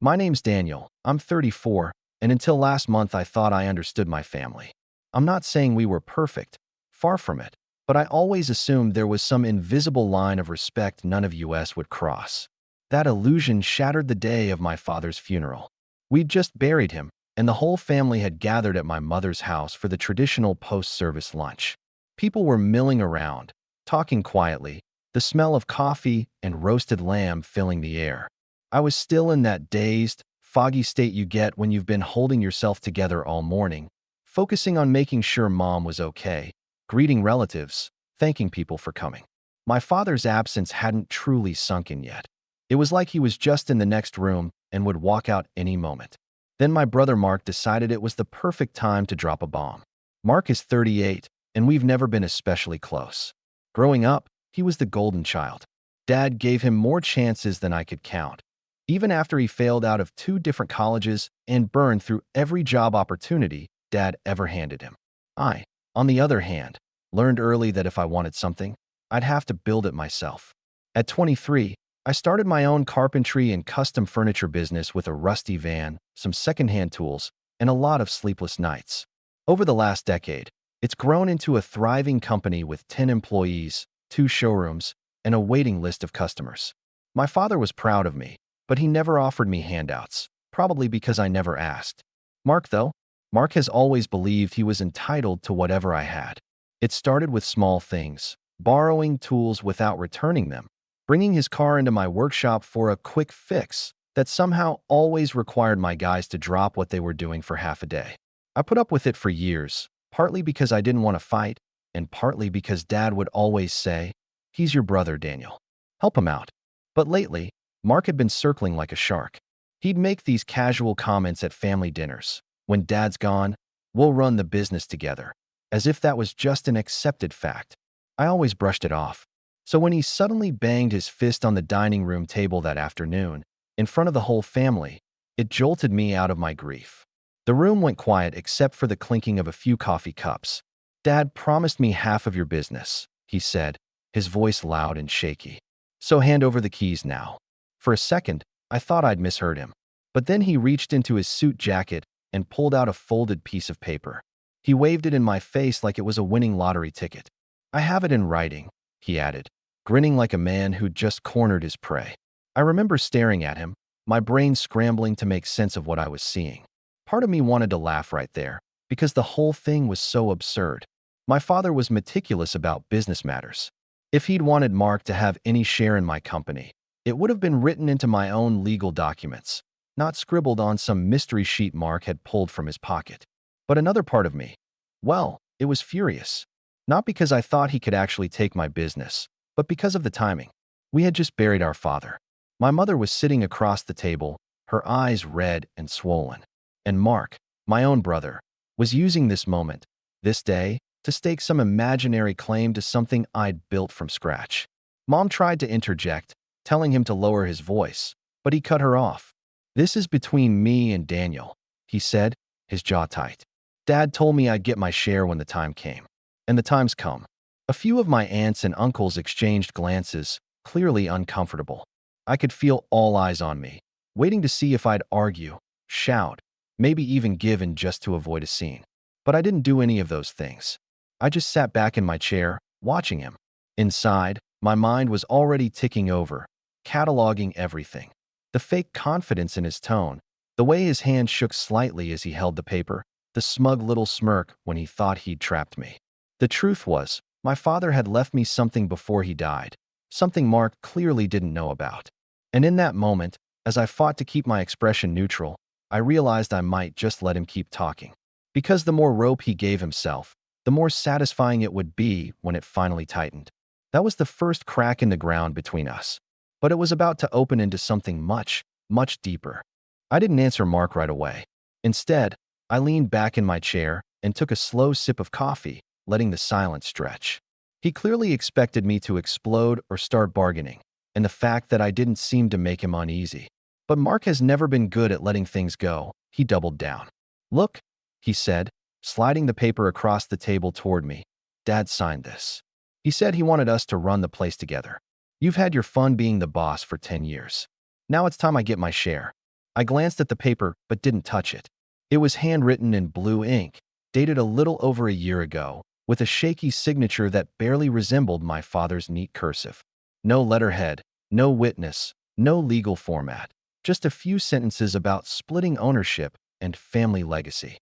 My name's Daniel. I'm 34, and until last month I thought I understood my family. I'm not saying we were perfect, far from it, but I always assumed there was some invisible line of respect none of us would cross. That illusion shattered the day of my father's funeral. We'd just buried him, and the whole family had gathered at my mother's house for the traditional post-service lunch. People were milling around, talking quietly, the smell of coffee and roasted lamb filling the air. I was still in that dazed, foggy state you get when you've been holding yourself together all morning, focusing on making sure mom was okay, greeting relatives, thanking people for coming. My father's absence hadn't truly sunk in yet. It was like he was just in the next room and would walk out any moment. Then my brother Mark decided it was the perfect time to drop a bomb. Mark is 38, and we've never been especially close. Growing up, he was the golden child. Dad gave him more chances than I could count. Even after he failed out of 2 different colleges and burned through every job opportunity Dad ever handed him. I, on the other hand, learned early that if I wanted something, I'd have to build it myself. At 23, I started my own carpentry and custom furniture business with a rusty van, some secondhand tools, and a lot of sleepless nights. Over the last decade, it's grown into a thriving company with 10 employees, 2 showrooms, and a waiting list of customers. My father was proud of me, but he never offered me handouts, probably because I never asked. Mark, though, Mark has always believed he was entitled to whatever I had. It started with small things, borrowing tools without returning them, bringing his car into my workshop for a quick fix that somehow always required my guys to drop what they were doing for half a day. I put up with it for years, partly because I didn't want to fight, and partly because Dad would always say, "He's your brother, Daniel. Help him out." But lately, Mark had been circling like a shark. He'd make these casual comments at family dinners. "When Dad's gone, we'll run the business together," as if that was just an accepted fact. I always brushed it off. So when he suddenly banged his fist on the dining room table that afternoon, in front of the whole family, it jolted me out of my grief. The room went quiet except for the clinking of a few coffee cups. "Dad promised me half of your business," he said, his voice loud and shaky. "So hand over the keys now." For a second, I thought I'd misheard him. But then he reached into his suit jacket and pulled out a folded piece of paper. He waved it in my face like it was a winning lottery ticket. "I have it in writing," he added, grinning like a man who'd just cornered his prey. I remember staring at him, my brain scrambling to make sense of what I was seeing. Part of me wanted to laugh right there, because the whole thing was so absurd. My father was meticulous about business matters. If he'd wanted Mark to have any share in my company, it would have been written into my own legal documents, not scribbled on some mystery sheet Mark had pulled from his pocket. But another part of me, well, it was furious. Not because I thought he could actually take my business, but because of the timing. We had just buried our father. My mother was sitting across the table, her eyes red and swollen. And Mark, my own brother, was using this moment, this day, to stake some imaginary claim to something I'd built from scratch. Mom tried to interject, telling him to lower his voice, but he cut her off. "This is between me and Daniel," he said, his jaw tight. "Dad told me I'd get my share when the time came. And the time's come." A few of my aunts and uncles exchanged glances, clearly uncomfortable. I could feel all eyes on me, waiting to see if I'd argue, shout, maybe even give in just to avoid a scene. But I didn't do any of those things. I just sat back in my chair, watching him. Inside, my mind was already ticking over, cataloging everything. The fake confidence in his tone, the way his hand shook slightly as he held the paper, the smug little smirk when he thought he'd trapped me. The truth was, my father had left me something before he died, something Mark clearly didn't know about. And in that moment, as I fought to keep my expression neutral, I realized I might just let him keep talking. Because the more rope he gave himself, the more satisfying it would be when it finally tightened. That was the first crack in the ground between us. But it was about to open into something much, much deeper. I didn't answer Mark right away. Instead, I leaned back in my chair and took a slow sip of coffee, letting the silence stretch. He clearly expected me to explode or start bargaining, and the fact that I didn't seem to make him uneasy. But Mark has never been good at letting things go. He doubled down. "Look," he said, sliding the paper across the table toward me. "Dad signed this. He said he wanted us to run the place together. You've had your fun being the boss for 10 years. Now it's time I get my share." I glanced at the paper but didn't touch it. It was handwritten in blue ink, dated a little over a year ago, with a shaky signature that barely resembled my father's neat cursive. No letterhead, no witness, no legal format, just a few sentences about splitting ownership and family legacy.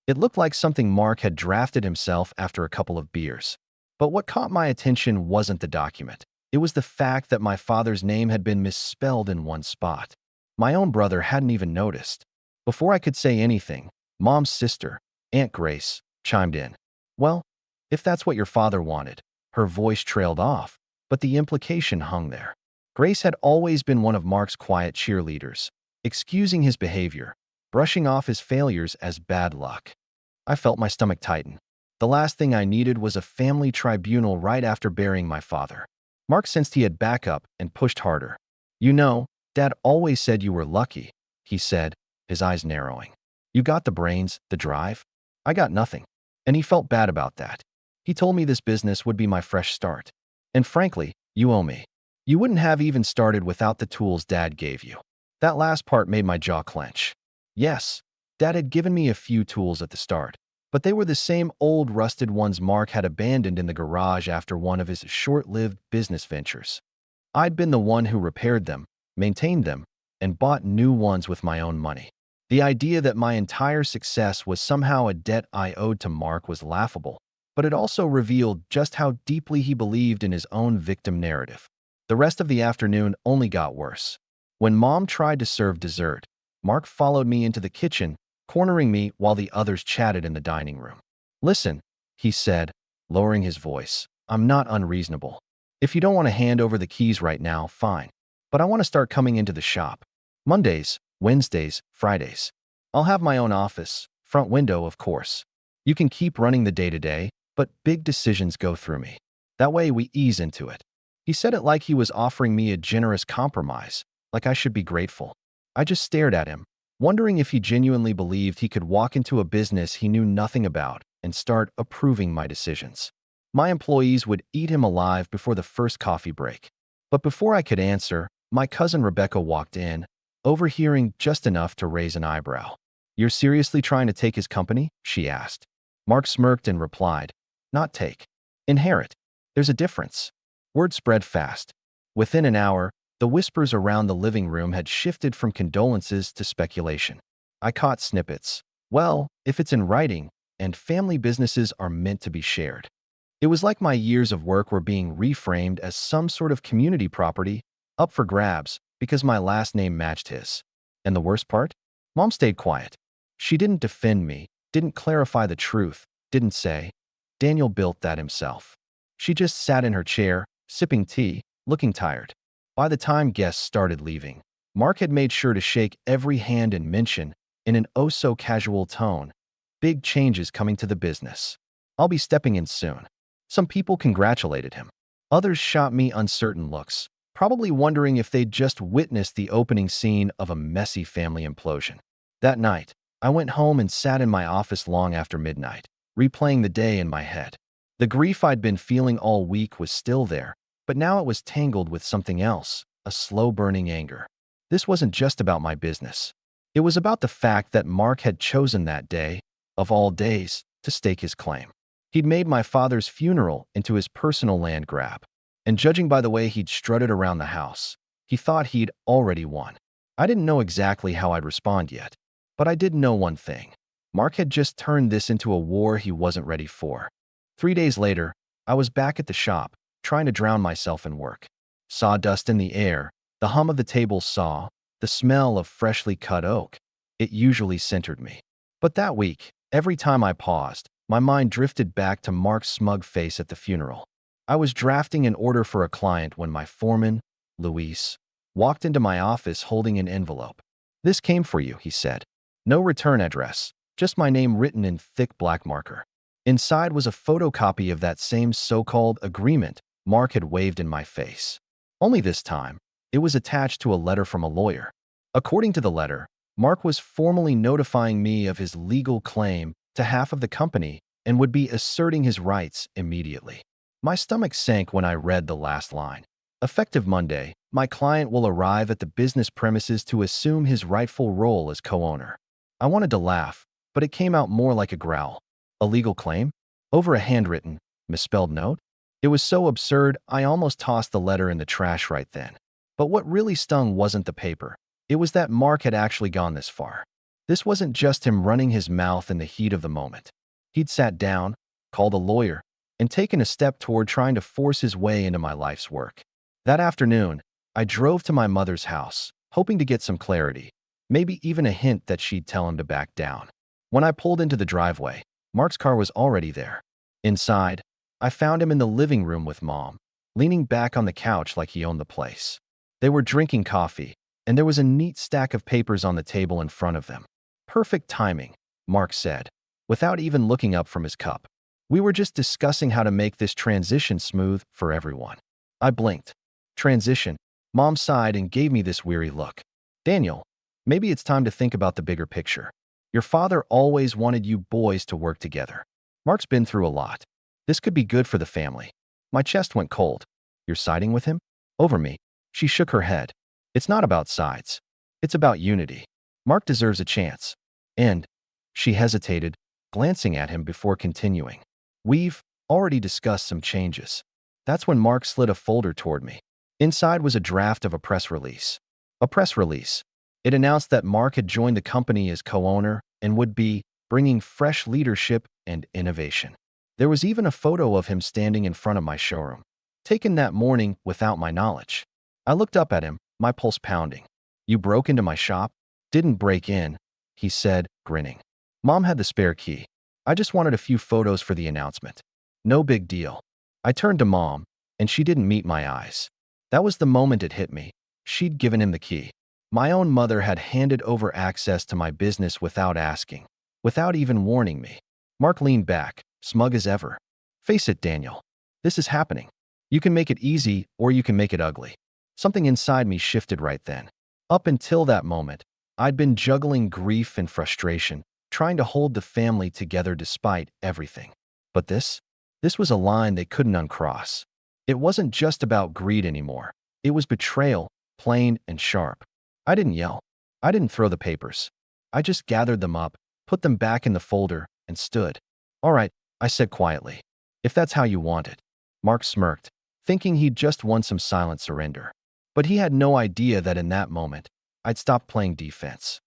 It looked like something Mark had drafted himself after a couple of beers. But what caught my attention wasn't the document. It was the fact that my father's name had been misspelled in one spot. My own brother hadn't even noticed. Before I could say anything, Mom's sister, Aunt Grace, chimed in. Well, if that's what your father wanted. Her voice trailed off, but the implication hung there. Grace had always been one of Mark's quiet cheerleaders, excusing his behavior, brushing off his failures as bad luck. I felt my stomach tighten. The last thing I needed was a family tribunal right after burying my father. Mark sensed he had backup and pushed harder. You know, Dad always said you were lucky, he said, his eyes narrowing. You got the brains, the drive. I got nothing. And he felt bad about that. He told me this business would be my fresh start. And frankly, you owe me. You wouldn't have even started without the tools Dad gave you. That last part made my jaw clench. Yes, Dad had given me a few tools at the start, but they were the same old rusted ones Mark had abandoned in the garage after one of his short-lived business ventures. I'd been the one who repaired them, maintained them, and bought new ones with my own money. The idea that my entire success was somehow a debt I owed to Mark was laughable, but it also revealed just how deeply he believed in his own victim narrative. The rest of the afternoon only got worse. When Mom tried to serve dessert, Mark followed me into the kitchen, cornering me while the others chatted in the dining room. Listen, he said, lowering his voice, I'm not unreasonable. If you don't want to hand over the keys right now, fine. But I want to start coming into the shop. Mondays, Wednesdays, Fridays. I'll have my own office, front window, of course. You can keep running the day-to-day, but big decisions go through me. That way we ease into it. He said it like he was offering me a generous compromise, like I should be grateful. I just stared at him, wondering if he genuinely believed he could walk into a business he knew nothing about and start approving my decisions. My employees would eat him alive before the first coffee break. But before I could answer, my cousin Rebecca walked in, overhearing just enough to raise an eyebrow. You're seriously trying to take his company? She asked. Mark smirked and replied, not take. Inherit. There's a difference. Word spread fast. Within an hour, the whispers around the living room had shifted from condolences to speculation. I caught snippets. Well, if it's in writing, and family businesses are meant to be shared. It was like my years of work were being reframed as some sort of community property, up for grabs, because my last name matched his. And the worst part? Mom stayed quiet. She didn't defend me, didn't clarify the truth, didn't say, Daniel built that himself. She just sat in her chair, sipping tea, looking tired. By the time guests started leaving, Mark had made sure to shake every hand and mention, in an oh-so-casual tone, big changes coming to the business. I'll be stepping in soon. Some people congratulated him. Others shot me uncertain looks, probably wondering if they'd just witnessed the opening scene of a messy family implosion. That night, I went home and sat in my office long after midnight, replaying the day in my head. The grief I'd been feeling all week was still there, but now it was tangled with something else, a slow-burning anger. This wasn't just about my business. It was about the fact that Mark had chosen that day, of all days, to stake his claim. He'd made my father's funeral into his personal land grab, and judging by the way he'd strutted around the house, he thought he'd already won. I didn't know exactly how I'd respond yet, but I did know one thing. Mark had just turned this into a war he wasn't ready for. 3 days later, I was back at the shop, trying to drown myself in work. Sawdust in the air, the hum of the table saw, the smell of freshly cut oak. It usually centered me. But that week, every time I paused, my mind drifted back to Mark's smug face at the funeral. I was drafting an order for a client when my foreman, Luis, walked into my office holding an envelope. This came for you, he said. No return address, just my name written in thick black marker. Inside was a photocopy of that same so-called agreement Mark had waved in my face. Only this time, it was attached to a letter from a lawyer. According to the letter, Mark was formally notifying me of his legal claim to half of the company and would be asserting his rights immediately. My stomach sank when I read the last line. Effective Monday, my client will arrive at the business premises to assume his rightful role as co-owner. I wanted to laugh, but it came out more like a growl. A legal claim? Over a handwritten, misspelled note? It was so absurd, I almost tossed the letter in the trash right then. But what really stung wasn't the paper. It was that Mark had actually gone this far. This wasn't just him running his mouth in the heat of the moment. He'd sat down, called a lawyer, and taken a step toward trying to force his way into my life's work. That afternoon, I drove to my mother's house, hoping to get some clarity, maybe even a hint that she'd tell him to back down. When I pulled into the driveway, Mark's car was already there. Inside, I found him in the living room with Mom, leaning back on the couch like he owned the place. They were drinking coffee, and there was a neat stack of papers on the table in front of them. Perfect timing, Mark said, without even looking up from his cup. We were just discussing how to make this transition smooth for everyone. I blinked. Transition? Mom sighed and gave me this weary look. Daniel, maybe it's time to think about the bigger picture. Your father always wanted you boys to work together. Mark's been through a lot. This could be good for the family. My chest went cold. You're siding with him? Over me. She shook her head. It's not about sides. It's about unity. Mark deserves a chance. And she hesitated, glancing at him before continuing. We've already discussed some changes. That's when Mark slid a folder toward me. Inside was a draft of a press release. A press release. It announced that Mark had joined the company as co-owner and would be bringing fresh leadership and innovation. There was even a photo of him standing in front of my showroom, taken that morning without my knowledge. I looked up at him, my pulse pounding. You broke into my shop? Didn't break in, he said, grinning. Mom had the spare key. I just wanted a few photos for the announcement. No big deal. I turned to Mom, and she didn't meet my eyes. That was the moment it hit me. She'd given him the key. My own mother had handed over access to my business without asking, without even warning me. Mark leaned back, smug as ever. Face it, Daniel. This is happening. You can make it easy, or you can make it ugly. Something inside me shifted right then. Up until that moment, I'd been juggling grief and frustration, trying to hold the family together despite everything. But this was a line they couldn't uncross. It wasn't just about greed anymore. It was betrayal, plain and sharp. I didn't yell. I didn't throw the papers. I just gathered them up, put them back in the folder, and stood. All right, I said quietly. If that's how you want it. Mark smirked, thinking he'd just won some silent surrender. But he had no idea that in that moment, I'd stopped playing defense.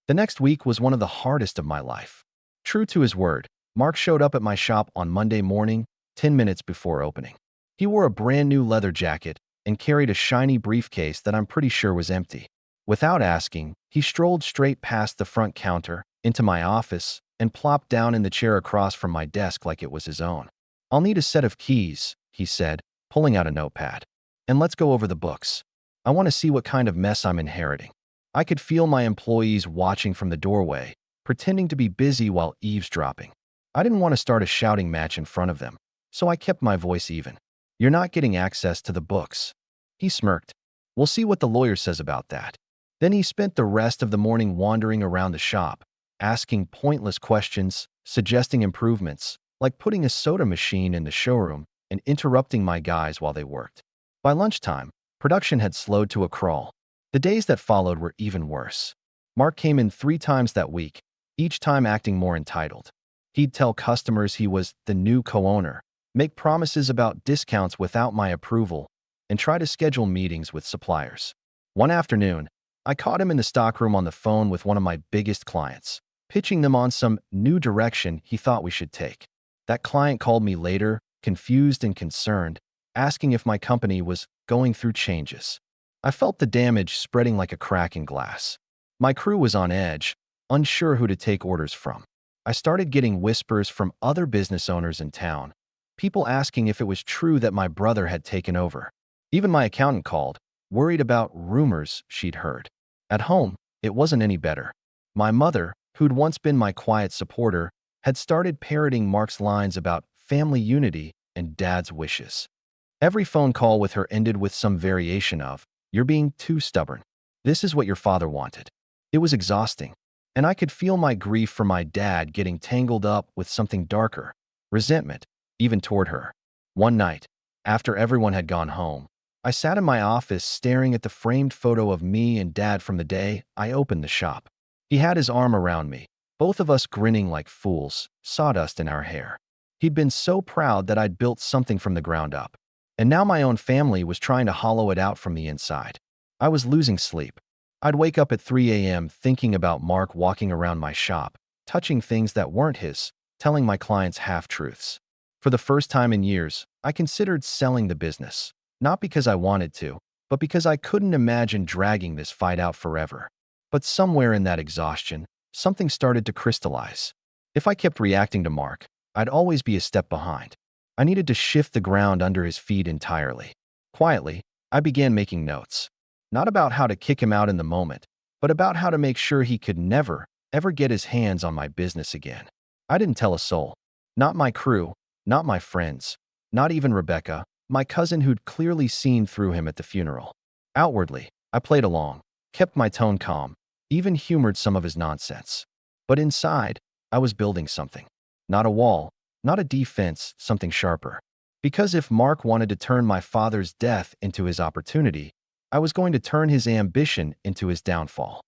The next week was one of the hardest of my life. True to his word, Mark showed up at my shop on Monday morning, 10 minutes before opening. He wore a brand new leather jacket and carried a shiny briefcase that I'm pretty sure was empty. Without asking, he strolled straight past the front counter, into my office, and plopped down in the chair across from my desk like it was his own. I'll need a set of keys, he said, pulling out a notepad. And let's go over the books. I want to see what kind of mess I'm inheriting. I could feel my employees watching from the doorway, pretending to be busy while eavesdropping. I didn't want to start a shouting match in front of them, so I kept my voice even. You're not getting access to the books. He smirked. We'll see what the lawyer says about that. Then he spent the rest of the morning wandering around the shop, asking pointless questions, suggesting improvements, like putting a soda machine in the showroom and interrupting my guys while they worked. By lunchtime, production had slowed to a crawl. The days that followed were even worse. Mark came in 3 times that week, each time acting more entitled. He'd tell customers he was the new co-owner, make promises about discounts without my approval, and try to schedule meetings with suppliers. One afternoon, I caught him in the stockroom on the phone with one of my biggest clients, pitching them on some new direction he thought we should take. That client called me later, confused and concerned, asking if my company was going through changes. I felt the damage spreading like a crack in glass. My crew was on edge, unsure who to take orders from. I started getting whispers from other business owners in town, people asking if it was true that my brother had taken over. Even my accountant called, worried about rumors she'd heard. At home, it wasn't any better. My mother, who'd once been my quiet supporter, had started parroting Mark's lines about family unity and Dad's wishes. Every phone call with her ended with some variation of, "You're being too stubborn. This is what your father wanted." It was exhausting, and I could feel my grief for my dad getting tangled up with something darker, resentment, even toward her. One night, after everyone had gone home, I sat in my office staring at the framed photo of me and Dad from the day I opened the shop. He had his arm around me, both of us grinning like fools, sawdust in our hair. He'd been so proud that I'd built something from the ground up. And now my own family was trying to hollow it out from the inside. I was losing sleep. I'd wake up at 3 a.m. thinking about Mark walking around my shop, touching things that weren't his, telling my clients half-truths. For the first time in years, I considered selling the business. Not because I wanted to, but because I couldn't imagine dragging this fight out forever. But somewhere in that exhaustion, something started to crystallize. If I kept reacting to Mark, I'd always be a step behind. I needed to shift the ground under his feet entirely. Quietly, I began making notes. Not about how to kick him out in the moment, but about how to make sure he could never, ever get his hands on my business again. I didn't tell a soul. Not my crew, not my friends, not even Rebecca, my cousin who'd clearly seen through him at the funeral. Outwardly, I played along, kept my tone calm, even humored some of his nonsense. But inside, I was building something. Not a wall, not a defense, something sharper. Because if Mark wanted to turn my father's death into his opportunity, I was going to turn his ambition into his downfall.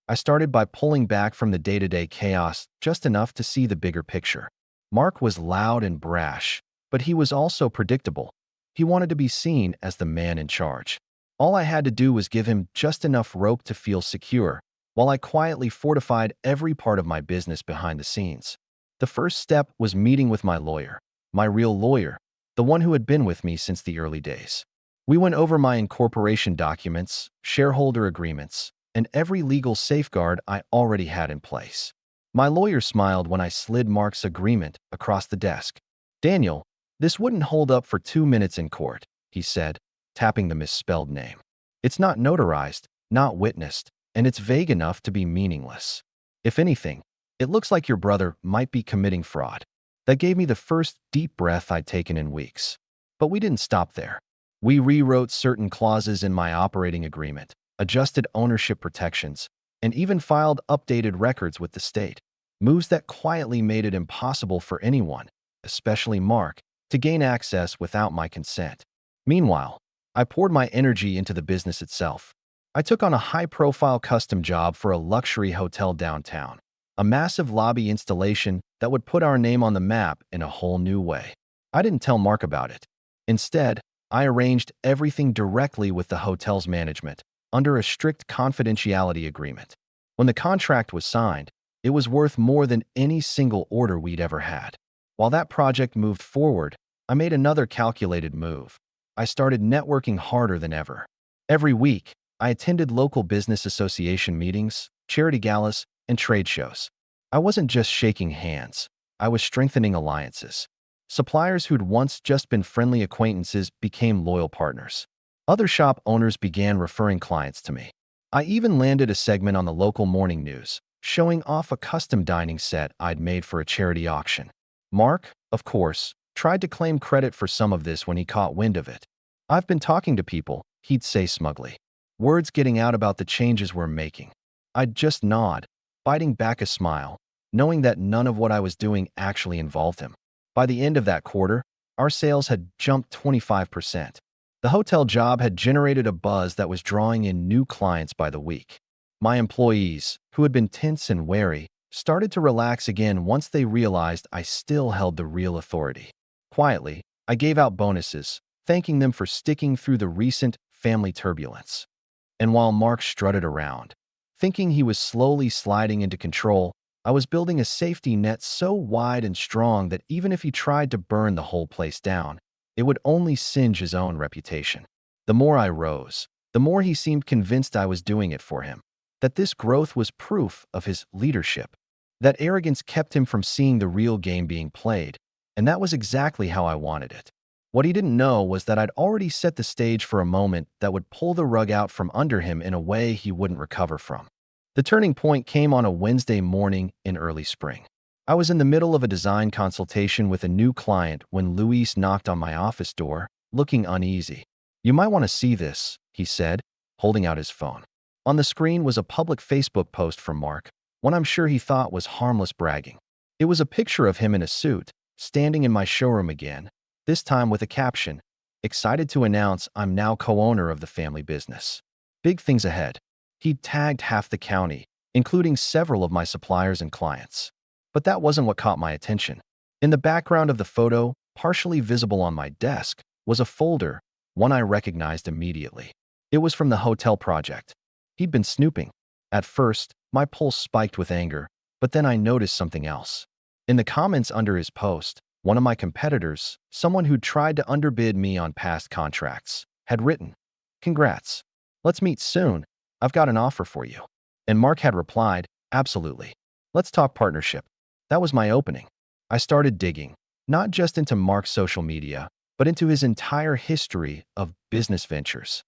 I started by pulling back from the day-to-day chaos just enough to see the bigger picture. Mark was loud and brash, but he was also predictable. He wanted to be seen as the man in charge. All I had to do was give him just enough rope to feel secure, while I quietly fortified every part of my business behind the scenes. The first step was meeting with my lawyer, my real lawyer, the one who had been with me since the early days. We went over my incorporation documents, shareholder agreements, and every legal safeguard I already had in place. My lawyer smiled when I slid Mark's agreement across the desk. "Daniel, this wouldn't hold up for 2 minutes in court," he said, tapping the misspelled name. "It's not notarized, not witnessed, and it's vague enough to be meaningless. If anything, it looks like your brother might be committing fraud." That gave me the first deep breath I'd taken in weeks. But we didn't stop there. We rewrote certain clauses in my operating agreement, adjusted ownership protections, and even filed updated records with the state. Moves that quietly made it impossible for anyone, especially Mark, to gain access without my consent. Meanwhile, I poured my energy into the business itself. I took on a high-profile custom job for a luxury hotel downtown, a massive lobby installation that would put our name on the map in a whole new way. I didn't tell Mark about it. Instead, I arranged everything directly with the hotel's management, under a strict confidentiality agreement. When the contract was signed, it was worth more than any single order we'd ever had. While that project moved forward, I made another calculated move. I started networking harder than ever. Every week, I attended local business association meetings, charity galas, and trade shows. I wasn't just shaking hands. I was strengthening alliances. Suppliers who'd once just been friendly acquaintances became loyal partners. Other shop owners began referring clients to me. I even landed a segment on the local morning news, showing off a custom dining set I'd made for a charity auction. Mark, of course, tried to claim credit for some of this when he caught wind of it. "I've been talking to people," he'd say smugly. Words getting out about the changes we're making. I'd just nod, biting back a smile, knowing that none of what I was doing actually involved him. By the end of that quarter, our sales had jumped 25%. The hotel job had generated a buzz that was drawing in new clients by the week. My employees, who had been tense and wary, started to relax again once they realized I still held the real authority. Quietly, I gave out bonuses, thanking them for sticking through the recent family turbulence. And while Mark strutted around, thinking he was slowly sliding into control, I was building a safety net so wide and strong that even if he tried to burn the whole place down, it would only singe his own reputation. The more I rose, the more he seemed convinced I was doing it for him, that this growth was proof of his leadership. That arrogance kept him from seeing the real game being played, and that was exactly how I wanted it. What he didn't know was that I'd already set the stage for a moment that would pull the rug out from under him in a way he wouldn't recover from. The turning point came on a Wednesday morning in early spring. I was in the middle of a design consultation with a new client when Luis knocked on my office door, looking uneasy. "You might want to see this," he said, holding out his phone. On the screen was a public Facebook post from Mark, one I'm sure he thought was harmless bragging. It was a picture of him in a suit, standing in my showroom again, this time with a caption, excited to announce I'm now co-owner of the family business. Big things ahead. He'd tagged half the county, including several of my suppliers and clients. But that wasn't what caught my attention. In the background of the photo, partially visible on my desk, was a folder, one I recognized immediately. It was from the hotel project. He'd been snooping. At first, my pulse spiked with anger, but then I noticed something else. In the comments under his post, one of my competitors, someone who'd tried to underbid me on past contracts, had written, "Congrats. Let's meet soon. I've got an offer for you." And Mark had replied, "Absolutely. Let's talk partnership." That was my opening. I started digging, not just into Mark's social media, but into his entire history of business ventures.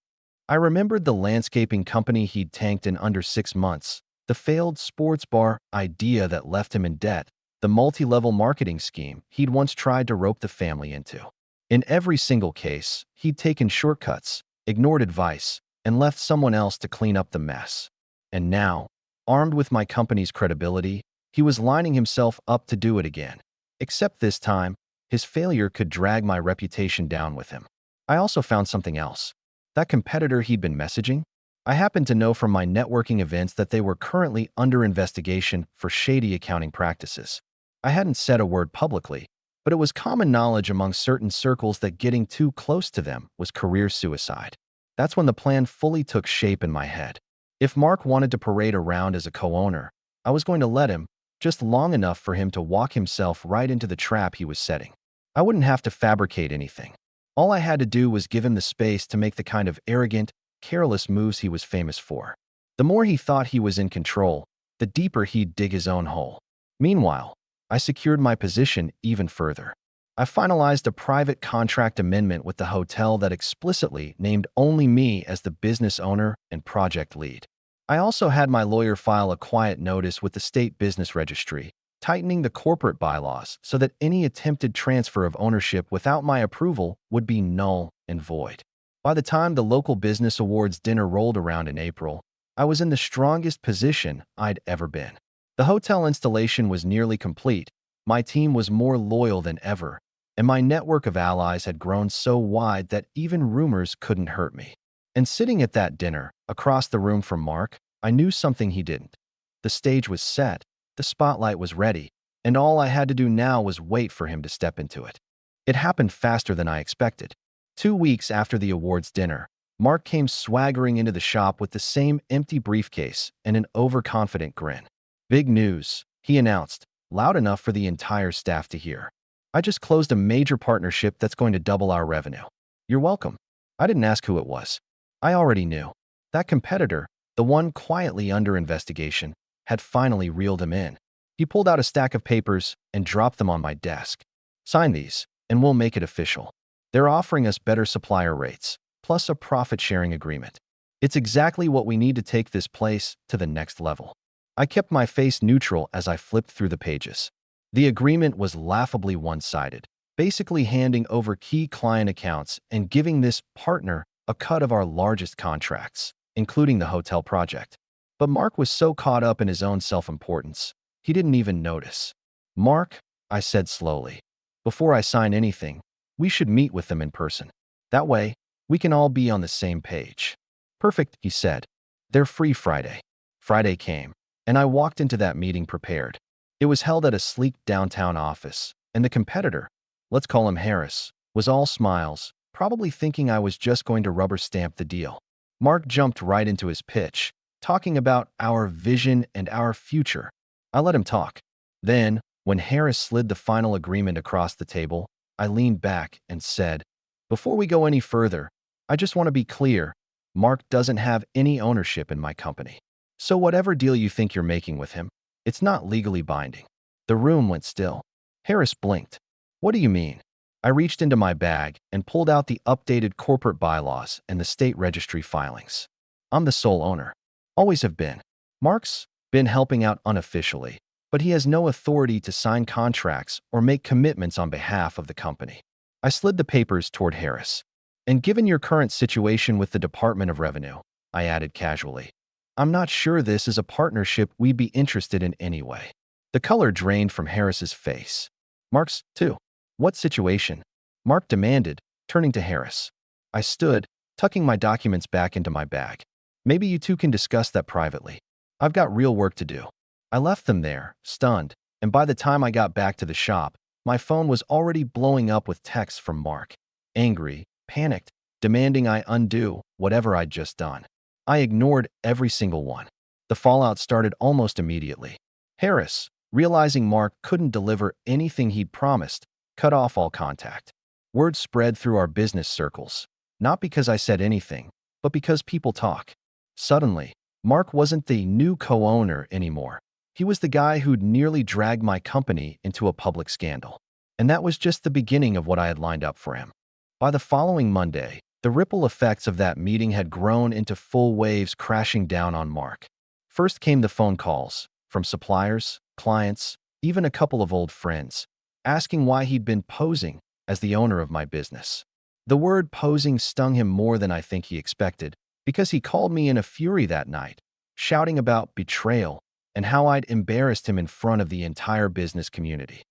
I remembered the landscaping company he'd tanked in under 6 months, the failed sports bar idea that left him in debt, the multi-level marketing scheme he'd once tried to rope the family into. In every single case, he'd taken shortcuts, ignored advice, and left someone else to clean up the mess. And now, armed with my company's credibility, he was lining himself up to do it again. Except this time, his failure could drag my reputation down with him. I also found something else. That competitor he'd been messaging? I happened to know from my networking events that they were currently under investigation for shady accounting practices. I hadn't said a word publicly, but it was common knowledge among certain circles that getting too close to them was career suicide. That's when the plan fully took shape in my head. If Mark wanted to parade around as a co-owner, I was going to let him, just long enough for him to walk himself right into the trap he was setting. I wouldn't have to fabricate anything. All I had to do was give him the space to make the kind of arrogant, careless moves he was famous for. The more he thought he was in control, the deeper he'd dig his own hole. Meanwhile, I secured my position even further. I finalized a private contract amendment with the hotel that explicitly named only me as the business owner and project lead. I also had my lawyer file a quiet notice with the state business registry, tightening the corporate bylaws so that any attempted transfer of ownership without my approval would be null and void. By the time the local business awards dinner rolled around in April, I was in the strongest position I'd ever been. The hotel installation was nearly complete, my team was more loyal than ever, and my network of allies had grown so wide that even rumors couldn't hurt me. And sitting at that dinner, across the room from Mark, I knew something he didn't. The stage was set, the spotlight was ready, and all I had to do now was wait for him to step into it. It happened faster than I expected. 2 weeks after the awards dinner, Mark came swaggering into the shop with the same empty briefcase and an overconfident grin. "Big news," he announced, loud enough for the entire staff to hear. "I just closed a major partnership that's going to double our revenue." "You're welcome." I didn't ask who it was. I already knew. That competitor, the one quietly under investigation, had finally reeled him in. He pulled out a stack of papers and dropped them on my desk. "Sign these, and we'll make it official. They're offering us better supplier rates, plus a profit-sharing agreement. It's exactly what we need to take this place to the next level." I kept my face neutral as I flipped through the pages. The agreement was laughably one-sided, basically handing over key client accounts and giving this partner a cut of our largest contracts, including the hotel project. But Mark was so caught up in his own self-importance, he didn't even notice. "Mark," I said slowly, "before I sign anything, we should meet with them in person. That way, we can all be on the same page." "Perfect," he said. "They're free Friday." Friday came, and I walked into that meeting prepared. It was held at a sleek downtown office, and the competitor, let's call him Harris, was all smiles, probably thinking I was just going to rubber stamp the deal. Mark jumped right into his pitch, talking about our vision and our future. I let him talk. Then, when Harris slid the final agreement across the table, I leaned back and said, "Before we go any further, I just want to be clear. Mark doesn't have any ownership in my company. So whatever deal you think you're making with him, it's not legally binding." The room went still. Harris blinked. "What do you mean?" I reached into my bag and pulled out the updated corporate bylaws and the state registry filings. "I'm the sole owner. Always have been. Mark's been helping out unofficially, but he has no authority to sign contracts or make commitments on behalf of the company." I slid the papers toward Harris. "And given your current situation with the Department of Revenue," I added casually, "I'm not sure this is a partnership we'd be interested in anyway." The color drained from Harris's face. "Mark's, too. What situation?" Mark demanded, Turning to Harris, I stood, tucking my documents back into my bag. Maybe you two can discuss that privately. I've got real work to do. I left them there, stunned, and by the time I got back to the shop, my phone was already blowing up with texts from Mark. Angry, panicked, demanding I undo whatever I'd just done. I ignored every single one. The fallout started almost immediately. Harris, realizing Mark couldn't deliver anything he'd promised, cut off all contact. Word spread through our business circles, not because I said anything, but because people talk. Suddenly, Mark wasn't the new co-owner anymore. He was the guy who'd nearly dragged my company into a public scandal. And that was just the beginning of what I had lined up for him. By the following Monday, the ripple effects of that meeting had grown into full waves crashing down on Mark. First came the phone calls from suppliers, clients, even a couple of old friends, asking why he'd been posing as the owner of my business. The word posing stung him more than I think he expected, because he called me in a fury that night, shouting about betrayal and how I'd embarrassed him in front of the entire business community.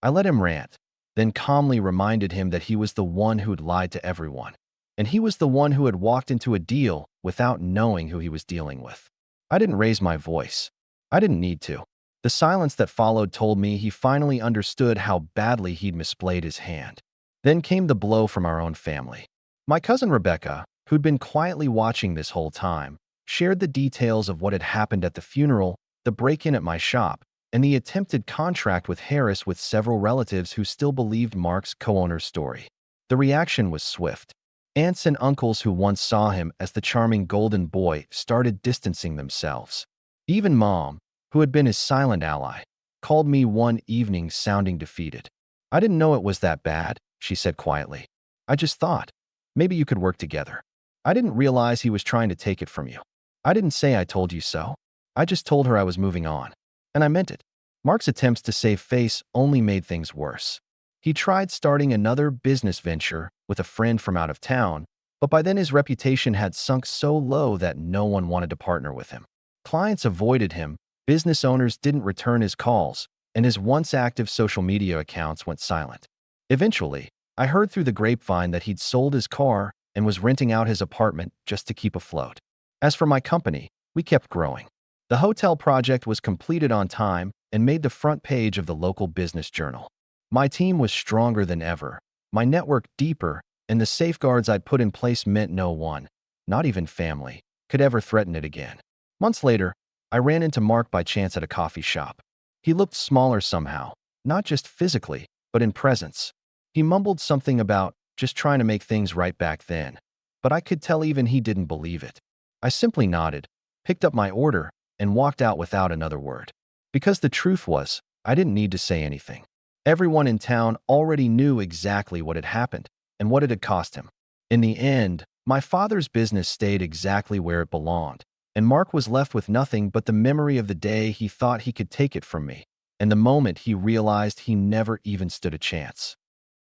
I let him rant, then calmly reminded him that he was the one who'd lied to everyone, and he was the one who had walked into a deal without knowing who he was dealing with. I didn't raise my voice. I didn't need to. The silence that followed told me he finally understood how badly he'd misplayed his hand. Then came the blow from our own family. My cousin Rebecca, who'd been quietly watching this whole time, shared the details of what had happened at the funeral, the break-in at my shop, and the attempted contract with Harris with several relatives who still believed Mark's co-owner's story. The reaction was swift. Aunts and uncles who once saw him as the charming golden boy started distancing themselves. Even Mom, who had been his silent ally, called me one evening sounding defeated. "I didn't know it was that bad," she said quietly. "I just thought, maybe you could work together. I didn't realize he was trying to take it from you. I didn't say I told you so. I just told her I was moving on. And I meant it." Mark's attempts to save face only made things worse. He tried starting another business venture with a friend from out of town, but by then his reputation had sunk so low that no one wanted to partner with him. Clients avoided him, business owners didn't return his calls, and his once active social media accounts went silent. Eventually, I heard through the grapevine that he'd sold his car and was renting out his apartment just to keep afloat. As for my company, we kept growing. The hotel project was completed on time and made the front page of the local business journal. My team was stronger than ever, my network deeper, and the safeguards I'd put in place meant no one, not even family, could ever threaten it again. Months later, I ran into Mark by chance at a coffee shop. He looked smaller somehow, not just physically, but in presence. He mumbled something about just trying to make things right back then, but I could tell even he didn't believe it. I simply nodded, picked up my order, and walked out without another word. Because the truth was, I didn't need to say anything. Everyone in town already knew exactly what had happened and what it had cost him. In the end, my father's business stayed exactly where it belonged, and Mark was left with nothing but the memory of the day he thought he could take it from me, and the moment he realized he never even stood a chance.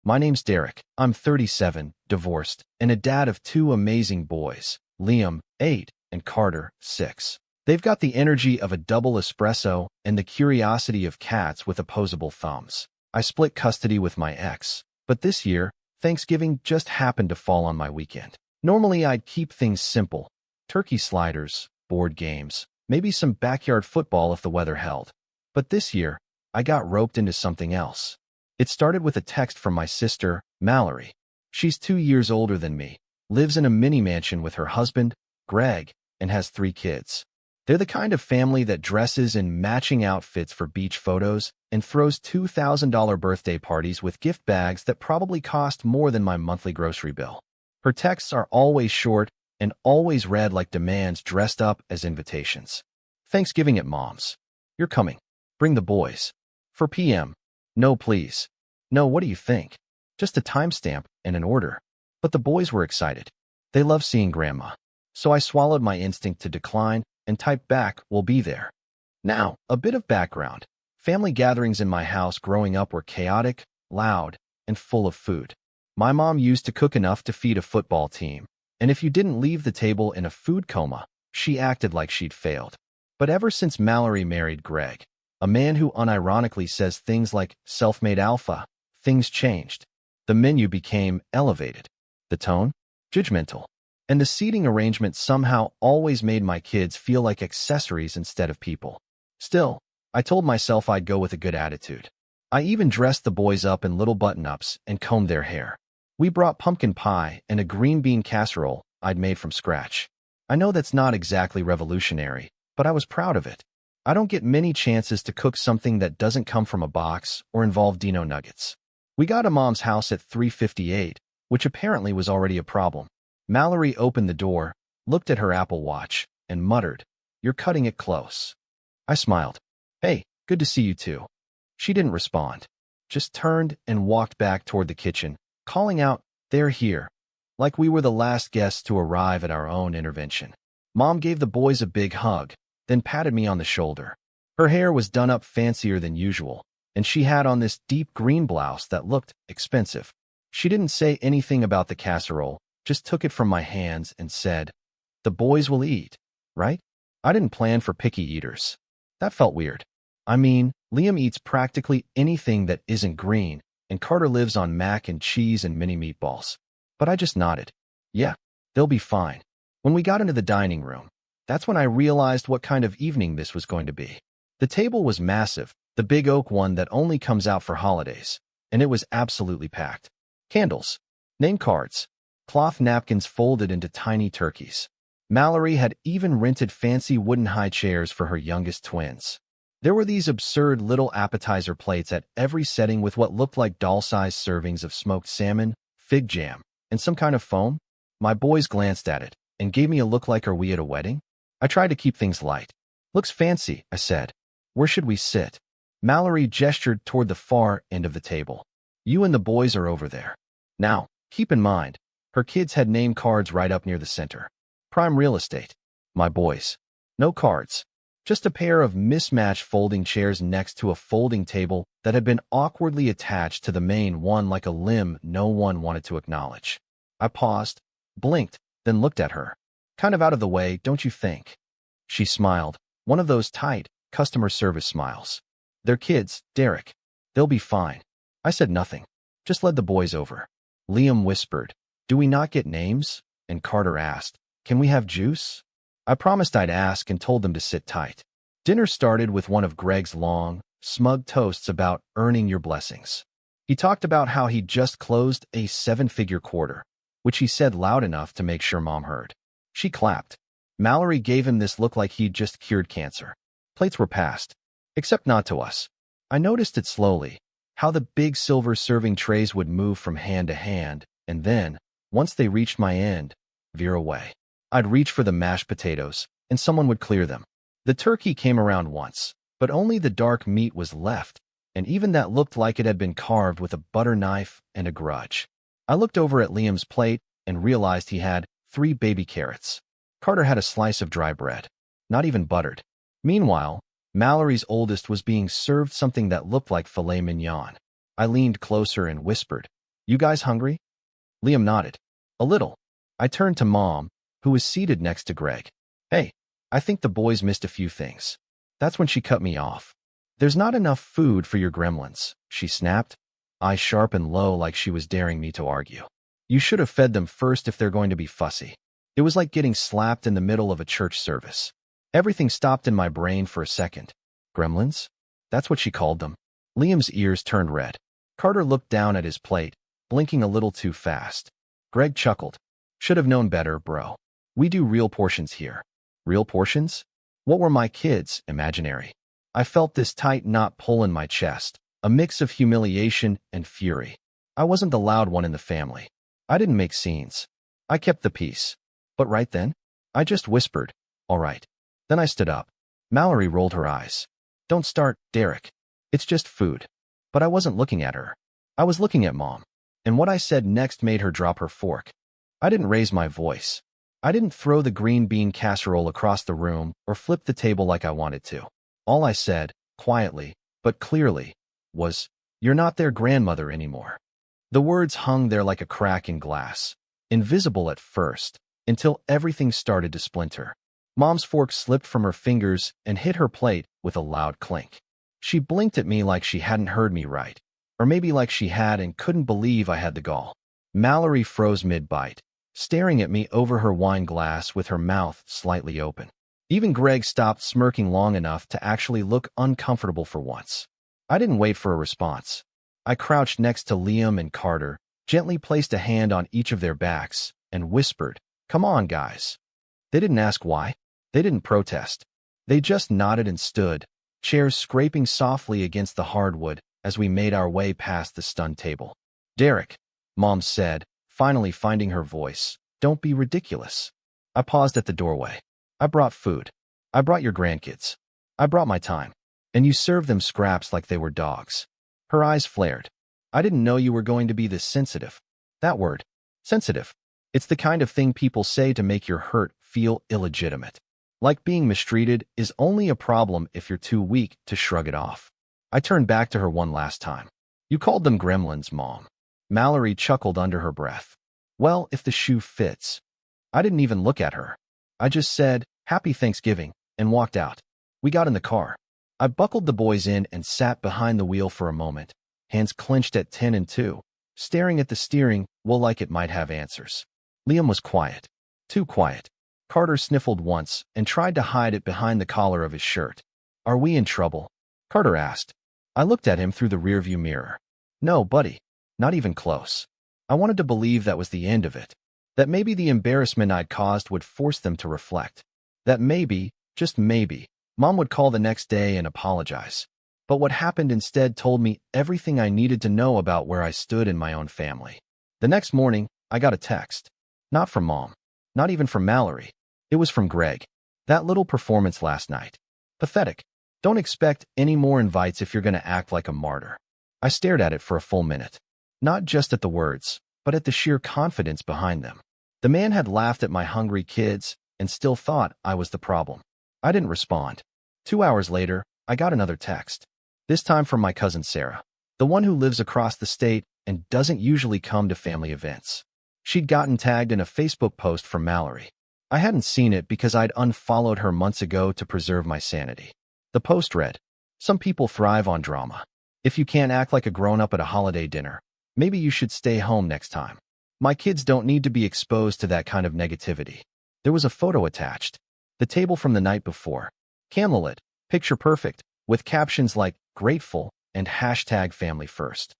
My name's Derek. I'm 37, divorced, and a dad of two amazing boys, Liam, 8, and Carter, 6. They've got the energy of a double espresso and the curiosity of cats with opposable thumbs. I split custody with my ex, but this year, Thanksgiving just happened to fall on my weekend. Normally, I'd keep things simple. Turkey sliders, board games, maybe some backyard football if the weather held. But this year, I got roped into something else. It started with a text from my sister, Mallory. She's 2 years older than me, lives in a mini mansion with her husband, Greg, and has 3 kids. They're the kind of family that dresses in matching outfits for beach photos and throws $2,000 birthday parties with gift bags that probably cost more than my monthly grocery bill. Her texts are always short and always read like demands dressed up as invitations. Thanksgiving at Mom's. You're coming. Bring the boys. For PM. No, please. No, what do you think? Just a timestamp and an order. But the boys were excited. They love seeing Grandma. So I swallowed my instinct to decline and typed back, "We'll be there." Now, a bit of background. Family gatherings in my house growing up were chaotic, loud, and full of food. My mom used to cook enough to feed a football team, and if you didn't leave the table in a food coma, she acted like she'd failed. But ever since Mallory married Greg, a man who unironically says things like self-made alpha, things changed. The menu became elevated. The tone? Judgmental. And the seating arrangement somehow always made my kids feel like accessories instead of people. Still, I told myself I'd go with a good attitude. I even dressed the boys up in little button-ups and combed their hair. We brought pumpkin pie and a green bean casserole I'd made from scratch. I know that's not exactly revolutionary, but I was proud of it. I don't get many chances to cook something that doesn't come from a box or involve Dino nuggets. We got to Mom's house at 3:58, which apparently was already a problem. Mallory opened the door, looked at her Apple Watch, and muttered, "You're cutting it close." I smiled. "Hey, good to see you too." She didn't respond, just turned and walked back toward the kitchen, calling out, "They're here," like we were the last guests to arrive at our own intervention. Mom gave the boys a big hug, then patted me on the shoulder. Her hair was done up fancier than usual, and she had on this deep green blouse that looked expensive. She didn't say anything about the casserole, just took it from my hands and said, "The boys will eat, right?" I didn't plan for picky eaters. That felt weird. I mean, Liam eats practically anything that isn't green, and Carter lives on mac and cheese and mini meatballs. But I just nodded. Yeah, they'll be fine. When we got into the dining room, that's when I realized what kind of evening this was going to be. The table was massive, the big oak one that only comes out for holidays, and it was absolutely packed. Candles, name cards, cloth napkins folded into tiny turkeys. Mallory had even rented fancy wooden high chairs for her youngest twins. There were these absurd little appetizer plates at every setting with what looked like doll-sized servings of smoked salmon, fig jam, and some kind of foam. My boys glanced at it and gave me a look like, "Are we at a wedding?" I tried to keep things light. "Looks fancy," I said. "Where should we sit?" Mallory gestured toward the far end of the table. "You and the boys are over there." Now, keep in mind, her kids had name cards right up near the center. Prime real estate. My boys. No cards. Just a pair of mismatched folding chairs next to a folding table that had been awkwardly attached to the main one like a limb no one wanted to acknowledge. I paused, blinked, then looked at her. "Kind of out of the way, don't you think?" She smiled, one of those tight, customer service smiles. "They're kids, Derek. They'll be fine." I said nothing, just led the boys over. Liam whispered, "Do we not get names?" And Carter asked, "Can we have juice?" I promised I'd ask and told them to sit tight. Dinner started with one of Greg's long, smug toasts about earning your blessings. He talked about how he'd just closed a 7-figure quarter, which he said loud enough to make sure Mom heard. She clapped. Mallory gave him this look like he'd just cured cancer. Plates were passed, except not to us. I noticed it slowly, how the big silver serving trays would move from hand to hand, and then, once they reached my end, veer away. I'd reach for the mashed potatoes, and someone would clear them. The turkey came around once, but only the dark meat was left, and even that looked like it had been carved with a butter knife and a grudge. I looked over at Liam's plate and realized he had 3 baby carrots. Carter had a slice of dry bread, not even buttered. Meanwhile, Mallory's oldest was being served something that looked like filet mignon. I leaned closer and whispered, "You guys hungry?" Liam nodded. "A little." I turned to Mom, who was seated next to Greg. "Hey, I think the boys missed a few things." That's when she cut me off. "There's not enough food for your gremlins," she snapped, eyes sharp and low like she was daring me to argue. "You should have fed them first if they're going to be fussy." It was like getting slapped in the middle of a church service. Everything stopped in my brain for a second. Gremlins? That's what she called them. Liam's ears turned red. Carter looked down at his plate, blinking a little too fast. Greg chuckled. "Should have known better, bro. We do real portions here." Real portions? What were my kids, imaginary? I felt this tight knot pull in my chest, a mix of humiliation and fury. I wasn't the loud one in the family. I didn't make scenes. I kept the peace. But right then, I just whispered, "All right." Then I stood up. Mallory rolled her eyes. "Don't start, Derek. It's just food." But I wasn't looking at her. I was looking at Mom. And what I said next made her drop her fork. I didn't raise my voice. I didn't throw the green bean casserole across the room or flip the table like I wanted to. All I said, quietly, but clearly, was, "You're not their grandmother anymore." The words hung there like a crack in glass, invisible at first, until everything started to splinter. Mom's fork slipped from her fingers and hit her plate with a loud clink. She blinked at me like she hadn't heard me right, or maybe like she had and couldn't believe I had the gall. Mallory froze mid-bite, staring at me over her wine glass with her mouth slightly open. Even Greg stopped smirking long enough to actually look uncomfortable for once. I didn't wait for a response. I crouched next to Liam and Carter, gently placed a hand on each of their backs, and whispered, "Come on, guys." They didn't ask why. They didn't protest. They just nodded and stood, chairs scraping softly against the hardwood as we made our way past the stunned table. "Derek," Mom said, finally finding her voice, "don't be ridiculous." I paused at the doorway. "I brought food. I brought your grandkids. I brought my time. And you served them scraps like they were dogs." Her eyes flared. "I didn't know you were going to be this sensitive." That word, sensitive. It's the kind of thing people say to make your hurt feel illegitimate. Like being mistreated is only a problem if you're too weak to shrug it off. I turned back to her one last time. "You called them gremlins, Mom." Mallory chuckled under her breath. "Well, if the shoe fits." I didn't even look at her. I just said, "Happy Thanksgiving," and walked out. We got in the car. I buckled the boys in and sat behind the wheel for a moment, hands clenched at 10 and 2, staring at the steering wheel like it might have answers. Liam was quiet. Too quiet. Carter sniffled once and tried to hide it behind the collar of his shirt. "Are we in trouble?" Carter asked. I looked at him through the rearview mirror. "No, buddy. Not even close." I wanted to believe that was the end of it. That maybe the embarrassment I'd caused would force them to reflect. That maybe, just maybe, Mom would call the next day and apologize. But what happened instead told me everything I needed to know about where I stood in my own family. The next morning, I got a text. Not from Mom. Not even from Mallory. It was from Greg. "That little performance last night. Pathetic. Don't expect any more invites if you're going to act like a martyr." I stared at it for a full minute. Not just at the words, but at the sheer confidence behind them. The man had laughed at my hungry kids and still thought I was the problem. I didn't respond. 2 hours later, I got another text. This time from my cousin Sarah, the one who lives across the state and doesn't usually come to family events. She'd gotten tagged in a Facebook post from Mallory. I hadn't seen it because I'd unfollowed her months ago to preserve my sanity. The post read, "Some people thrive on drama. If you can't act like a grown-up at a holiday dinner, maybe you should stay home next time. My kids don't need to be exposed to that kind of negativity." There was a photo attached. The table from the night before. Candlelit, picture perfect, with captions like "grateful" and #family first.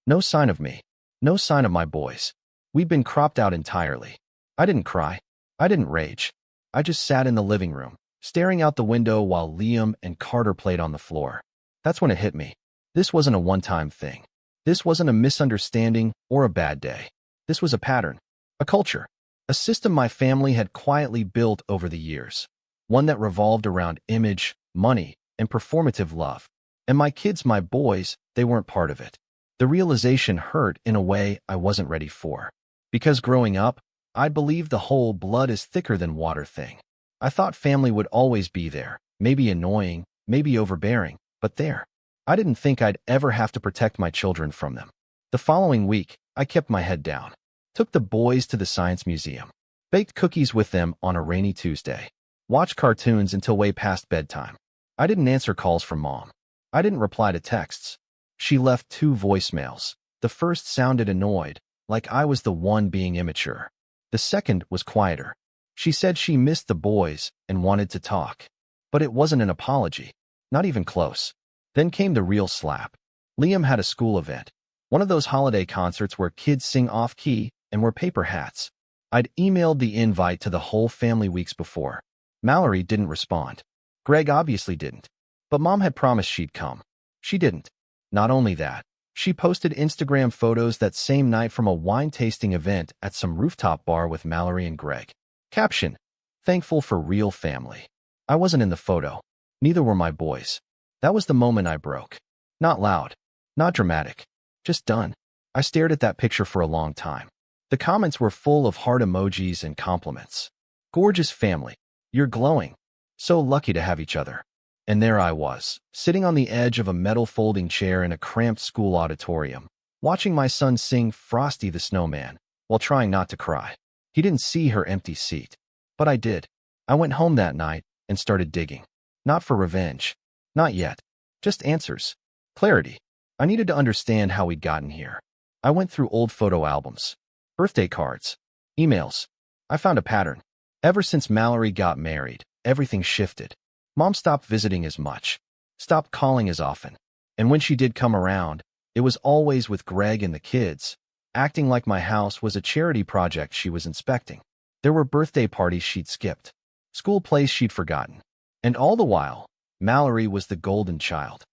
No sign of me. No sign of my boys. We'd been cropped out entirely. I didn't cry. I didn't rage. I just sat in the living room, staring out the window while Liam and Carter played on the floor. That's when it hit me. This wasn't a one-time thing. This wasn't a misunderstanding or a bad day. This was a pattern, a culture, a system my family had quietly built over the years, one that revolved around image, money, and performative love. And my kids, my boys, they weren't part of it. The realization hurt in a way I wasn't ready for. Because growing up, I believed the whole blood is thicker than water thing. I thought family would always be there, maybe annoying, maybe overbearing, but there. I didn't think I'd ever have to protect my children from them. The following week, I kept my head down. Took the boys to the science museum. Baked cookies with them on a rainy Tuesday. Watched cartoons until way past bedtime. I didn't answer calls from Mom. I didn't reply to texts. She left 2 voicemails. The first sounded annoyed, like I was the one being immature. The second was quieter. She said she missed the boys and wanted to talk. But it wasn't an apology. Not even close. Then came the real slap. Liam had a school event. One of those holiday concerts where kids sing off-key and wear paper hats. I'd emailed the invite to the whole family weeks before. Mallory didn't respond. Greg obviously didn't. But Mom had promised she'd come. She didn't. Not only that, she posted Instagram photos that same night from a wine-tasting event at some rooftop bar with Mallory and Greg. Caption: "Thankful for real family." I wasn't in the photo. Neither were my boys. That was the moment I broke. Not loud. Not dramatic. Just done. I stared at that picture for a long time. The comments were full of heart emojis and compliments. "Gorgeous family. You're glowing. So lucky to have each other." And there I was, sitting on the edge of a metal folding chair in a cramped school auditorium, watching my son sing Frosty the Snowman, while trying not to cry. He didn't see her empty seat. But I did. I went home that night and started digging. Not for revenge. Not yet. Just answers. Clarity. I needed to understand how we'd gotten here. I went through old photo albums. Birthday cards. Emails. I found a pattern. Ever since Mallory got married, everything shifted. Mom stopped visiting as much, stopped calling as often. And when she did come around, it was always with Greg and the kids, acting like my house was a charity project she was inspecting. There were birthday parties she'd skipped, school plays she'd forgotten. And all the while, Mallory was the golden child.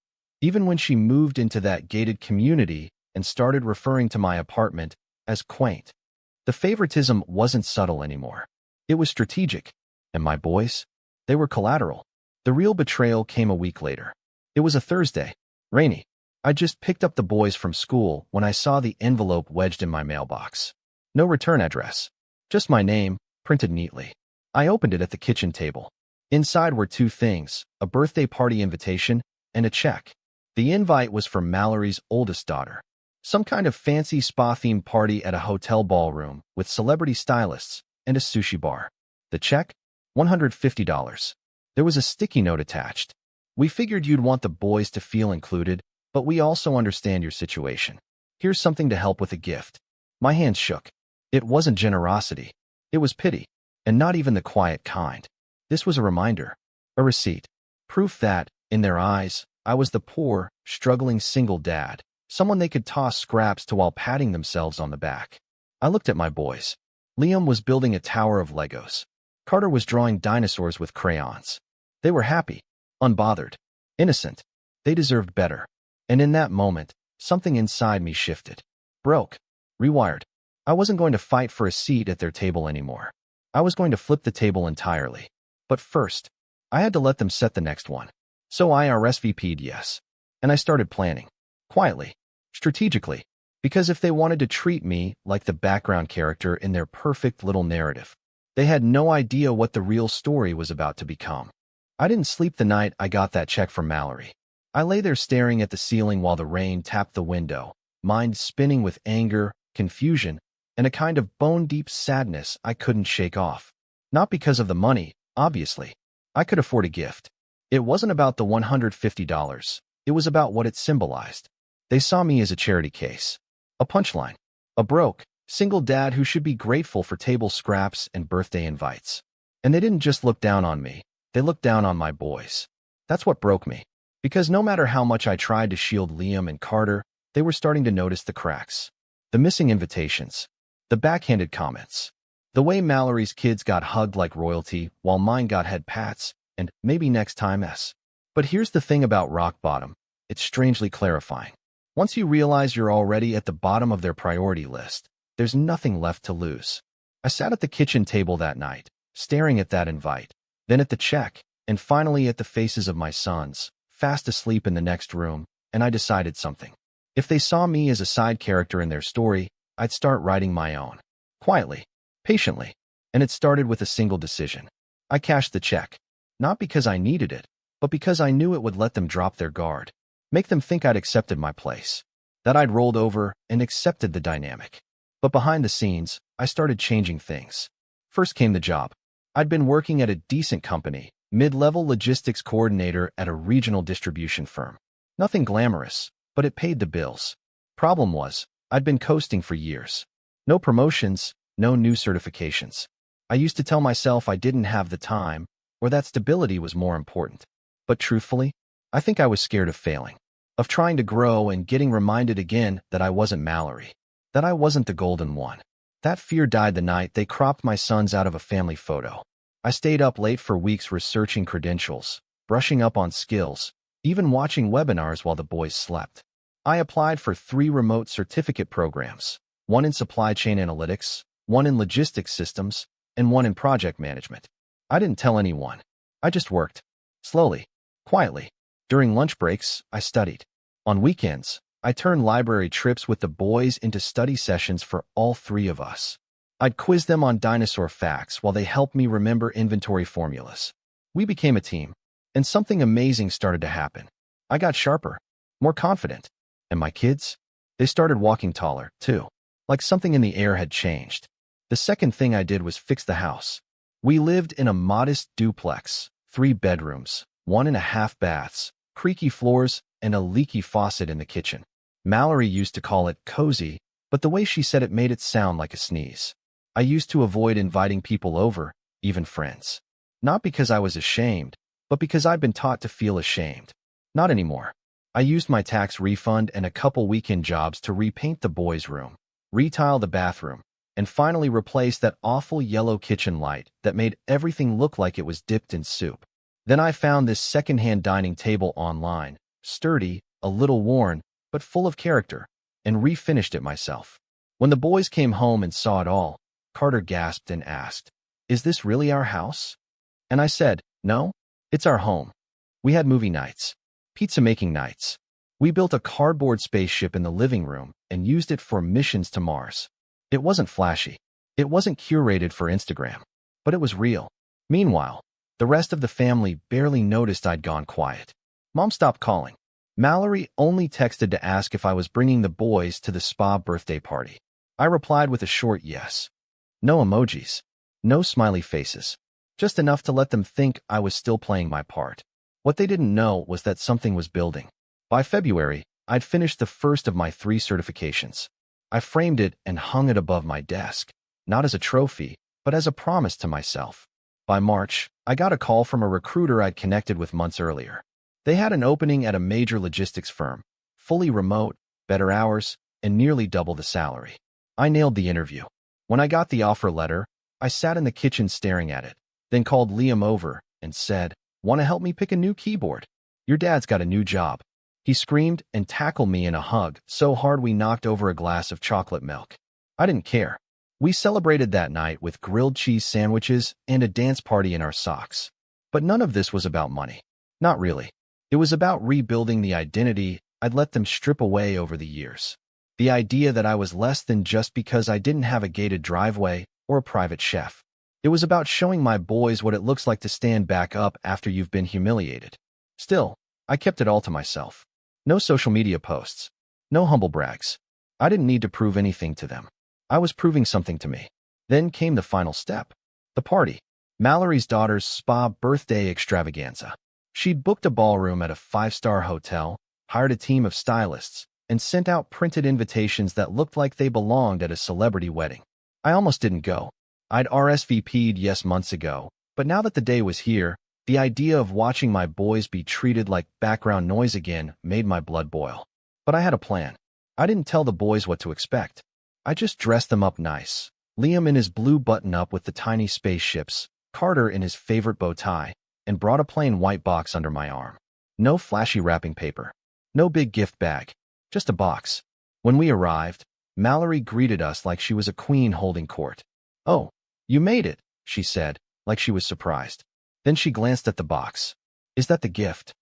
Even when she moved into that gated community and started referring to my apartment as quaint, the favoritism wasn't subtle anymore. It was strategic. And my boys? They were collateral. The real betrayal came a week later. It was a Thursday. Rainy. I just picked up the boys from school when I saw the envelope wedged in my mailbox. No return address. Just my name, printed neatly. I opened it at the kitchen table. Inside were two things, a birthday party invitation and a check. The invite was for Mallory's oldest daughter. Some kind of fancy spa-themed party at a hotel ballroom with celebrity stylists and a sushi bar. The check? $150. There was a sticky note attached. We figured you'd want the boys to feel included, but we also understand your situation. Here's something to help with a gift. My hands shook. It wasn't generosity. It was pity, and not even the quiet kind. This was a reminder, a receipt, proof that, in their eyes, I was the poor, struggling single dad, someone they could toss scraps to while patting themselves on the back. I looked at my boys. Liam was building a tower of Legos. Carter was drawing dinosaurs with crayons. They were happy, unbothered, innocent. They deserved better. And in that moment, something inside me shifted. Broke. Rewired. I wasn't going to fight for a seat at their table anymore. I was going to flip the table entirely. But first, I had to let them set the next one. So I RSVP'd yes. And I started planning. Quietly. Strategically. Because if they wanted to treat me like the background character in their perfect little narrative, they had no idea what the real story was about to become. I didn't sleep the night I got that check from Mallory. I lay there staring at the ceiling while the rain tapped the window, mind spinning with anger, confusion, and a kind of bone-deep sadness I couldn't shake off. Not because of the money, obviously. I could afford a gift. It wasn't about the $150. It was about what it symbolized. They saw me as a charity case. A punchline. A broke, single dad who should be grateful for table scraps and birthday invites. And they didn't just look down on me. They looked down on my boys. That's what broke me. Because no matter how much I tried to shield Liam and Carter, they were starting to notice the cracks. The missing invitations. The backhanded comments. The way Mallory's kids got hugged like royalty while mine got head pats and maybe next time s. But here's the thing about rock bottom. It's strangely clarifying. Once you realize you're already at the bottom of their priority list, there's nothing left to lose. I sat at the kitchen table that night, staring at that invite, then at the check, and finally at the faces of my sons, fast asleep in the next room, and I decided something. If they saw me as a side character in their story, I'd start writing my own. Quietly, patiently. And it started with a single decision. I cashed the check. Not because I needed it, but because I knew it would let them drop their guard. Make them think I'd accepted my place. That I'd rolled over and accepted the dynamic. But behind the scenes, I started changing things. First came the job. I'd been working at a decent company, mid-level logistics coordinator at a regional distribution firm. Nothing glamorous, but it paid the bills. Problem was, I'd been coasting for years. No promotions, no new certifications. I used to tell myself I didn't have the time, or that stability was more important. But truthfully, I think I was scared of failing, of trying to grow and getting reminded again that I wasn't Mallory, that I wasn't the golden one. That fear died the night they cropped my sons out of a family photo. I stayed up late for weeks researching credentials, brushing up on skills, even watching webinars while the boys slept. I applied for 3 remote certificate programs, one in supply chain analytics, one in logistics systems, and one in project management. I didn't tell anyone. I just worked. Slowly. Quietly. During lunch breaks, I studied. On weekends, I turned library trips with the boys into study sessions for all 3 of us. I'd quiz them on dinosaur facts while they helped me remember inventory formulas. We became a team, and something amazing started to happen. I got sharper, more confident. And my kids? They started walking taller, too. Like something in the air had changed. The second thing I did was fix the house. We lived in a modest duplex, 3 bedrooms, 1.5 baths, creaky floors, and a leaky faucet in the kitchen. Mallory used to call it cozy, but the way she said it made it sound like a sneeze. I used to avoid inviting people over, even friends. Not because I was ashamed, but because I'd been taught to feel ashamed. Not anymore. I used my tax refund and a couple weekend jobs to repaint the boys' room, retile the bathroom, and finally replace that awful yellow kitchen light that made everything look like it was dipped in soup. Then I found this secondhand dining table online, sturdy, a little worn, but full of character, and refinished it myself. When the boys came home and saw it all, Carter gasped and asked, "Is this really our house?" And I said, "No, it's our home." We had movie nights, pizza-making nights. We built a cardboard spaceship in the living room and used it for missions to Mars. It wasn't flashy. It wasn't curated for Instagram, but it was real. Meanwhile, the rest of the family barely noticed I'd gone quiet. Mom stopped calling. Mallory only texted to ask if I was bringing the boys to the spa birthday party. I replied with a short yes. No emojis. No smiley faces. Just enough to let them think I was still playing my part. What they didn't know was that something was building. By February, I'd finished the first of my 3 certifications. I framed it and hung it above my desk, not as a trophy, but as a promise to myself. By March, I got a call from a recruiter I'd connected with months earlier. They had an opening at a major logistics firm, fully remote, better hours, and nearly double the salary. I nailed the interview. When I got the offer letter, I sat in the kitchen staring at it, then called Liam over and said, "Want to help me pick a new keyboard? Your dad's got a new job." He screamed and tackled me in a hug so hard we knocked over a glass of chocolate milk. I didn't care. We celebrated that night with grilled cheese sandwiches and a dance party in our socks. But none of this was about money. Not really. It was about rebuilding the identity I'd let them strip away over the years. The idea that I was less than just because I didn't have a gated driveway or a private chef. It was about showing my boys what it looks like to stand back up after you've been humiliated. Still, I kept it all to myself. No social media posts. No humble brags. I didn't need to prove anything to them. I was proving something to me. Then came the final step. The party. Mallory's daughter's spa birthday extravaganza. She'd booked a ballroom at a 5-star hotel, hired a team of stylists, and sent out printed invitations that looked like they belonged at a celebrity wedding. I almost didn't go. I'd RSVP'd yes months ago, but now that the day was here, the idea of watching my boys be treated like background noise again made my blood boil. But I had a plan. I didn't tell the boys what to expect. I just dressed them up nice. Liam in his blue button-up with the tiny spaceships, Carter in his favorite bow tie, and brought a plain white box under my arm. No flashy wrapping paper. No big gift bag. Just a box. When we arrived, Mallory greeted us like she was a queen holding court. "Oh, you made it," she said, like she was surprised. Then she glanced at the box. "Is that the gift?"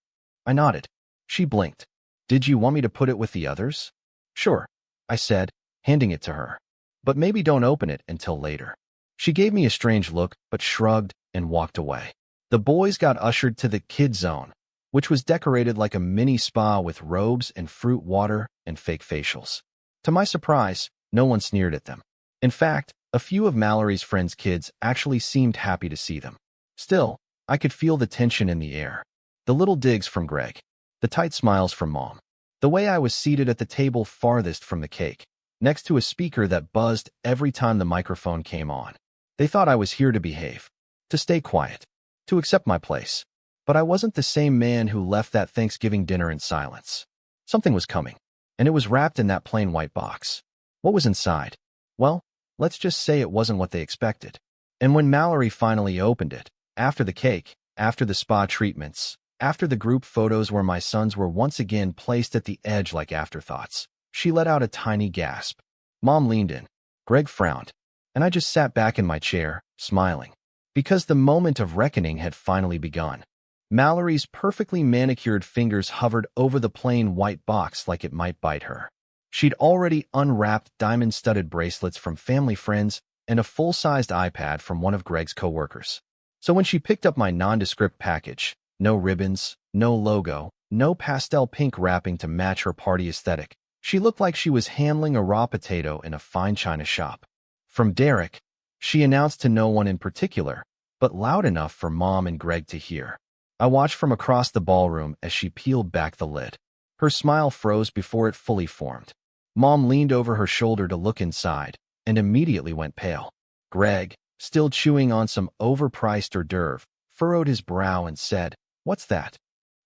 I nodded. She blinked. "Did you want me to put it with the others?" "Sure," I said, handing it to her. "But maybe don't open it until later." She gave me a strange look, but shrugged and walked away. The boys got ushered to the kid zone, which was decorated like a mini spa with robes and fruit water and fake facials. To my surprise, no one sneered at them. In fact, a few of Mallory's friends' kids actually seemed happy to see them. Still, I could feel the tension in the air. The little digs from Greg. The tight smiles from Mom. The way I was seated at the table farthest from the cake, next to a speaker that buzzed every time the microphone came on. They thought I was here to behave, to stay quiet, to accept my place. But I wasn't the same man who left that Thanksgiving dinner in silence. Something was coming, and it was wrapped in that plain white box. What was inside? Well, let's just say it wasn't what they expected. And when Mallory finally opened it, after the cake, after the spa treatments, after the group photos where my sons were once again placed at the edge like afterthoughts, she let out a tiny gasp. Mom leaned in. Greg frowned. And I just sat back in my chair, smiling. Because the moment of reckoning had finally begun. Mallory's perfectly manicured fingers hovered over the plain white box like it might bite her. She'd already unwrapped diamond-studded bracelets from family friends and a full-sized iPad from one of Greg's coworkers. So when she picked up my nondescript package, no ribbons, no logo, no pastel pink wrapping to match her party aesthetic, she looked like she was handling a raw potato in a fine china shop. "From Derek," she announced to no one in particular, but loud enough for Mom and Greg to hear. I watched from across the ballroom as she peeled back the lid. Her smile froze before it fully formed. Mom leaned over her shoulder to look inside and immediately went pale. Greg, still chewing on some overpriced hors d'oeuvre, furrowed his brow and said, "What's that?"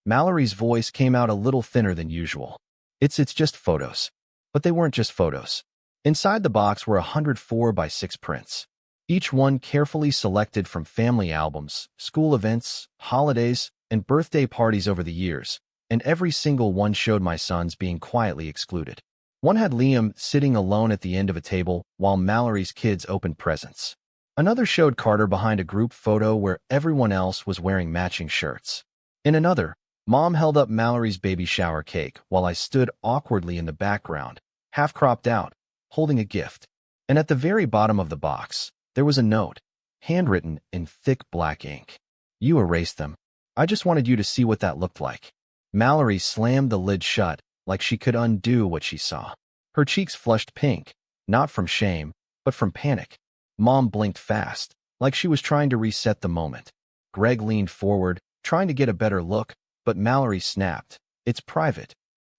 Mallory's voice came out a little thinner than usual. It's just photos." But they weren't just photos. Inside the box were 104 by 6 prints, each one carefully selected from family albums, school events, holidays, and birthday parties over the years, and every single one showed my sons being quietly excluded. One had Liam sitting alone at the end of a table while Mallory's kids opened presents. Another showed Carter behind a group photo where everyone else was wearing matching shirts. In another, Mom held up Mallory's baby shower cake while I stood awkwardly in the background, half cropped out, holding a gift. And at the very bottom of the box, there was a note, handwritten in thick black ink. "You erased them. I just wanted you to see what that looked like." Mallory slammed the lid shut like she could undo what she saw. Her cheeks flushed pink, not from shame, but from panic. Mom blinked fast, like she was trying to reset the moment. Greg leaned forward, trying to get a better look, but Mallory snapped, "It's private."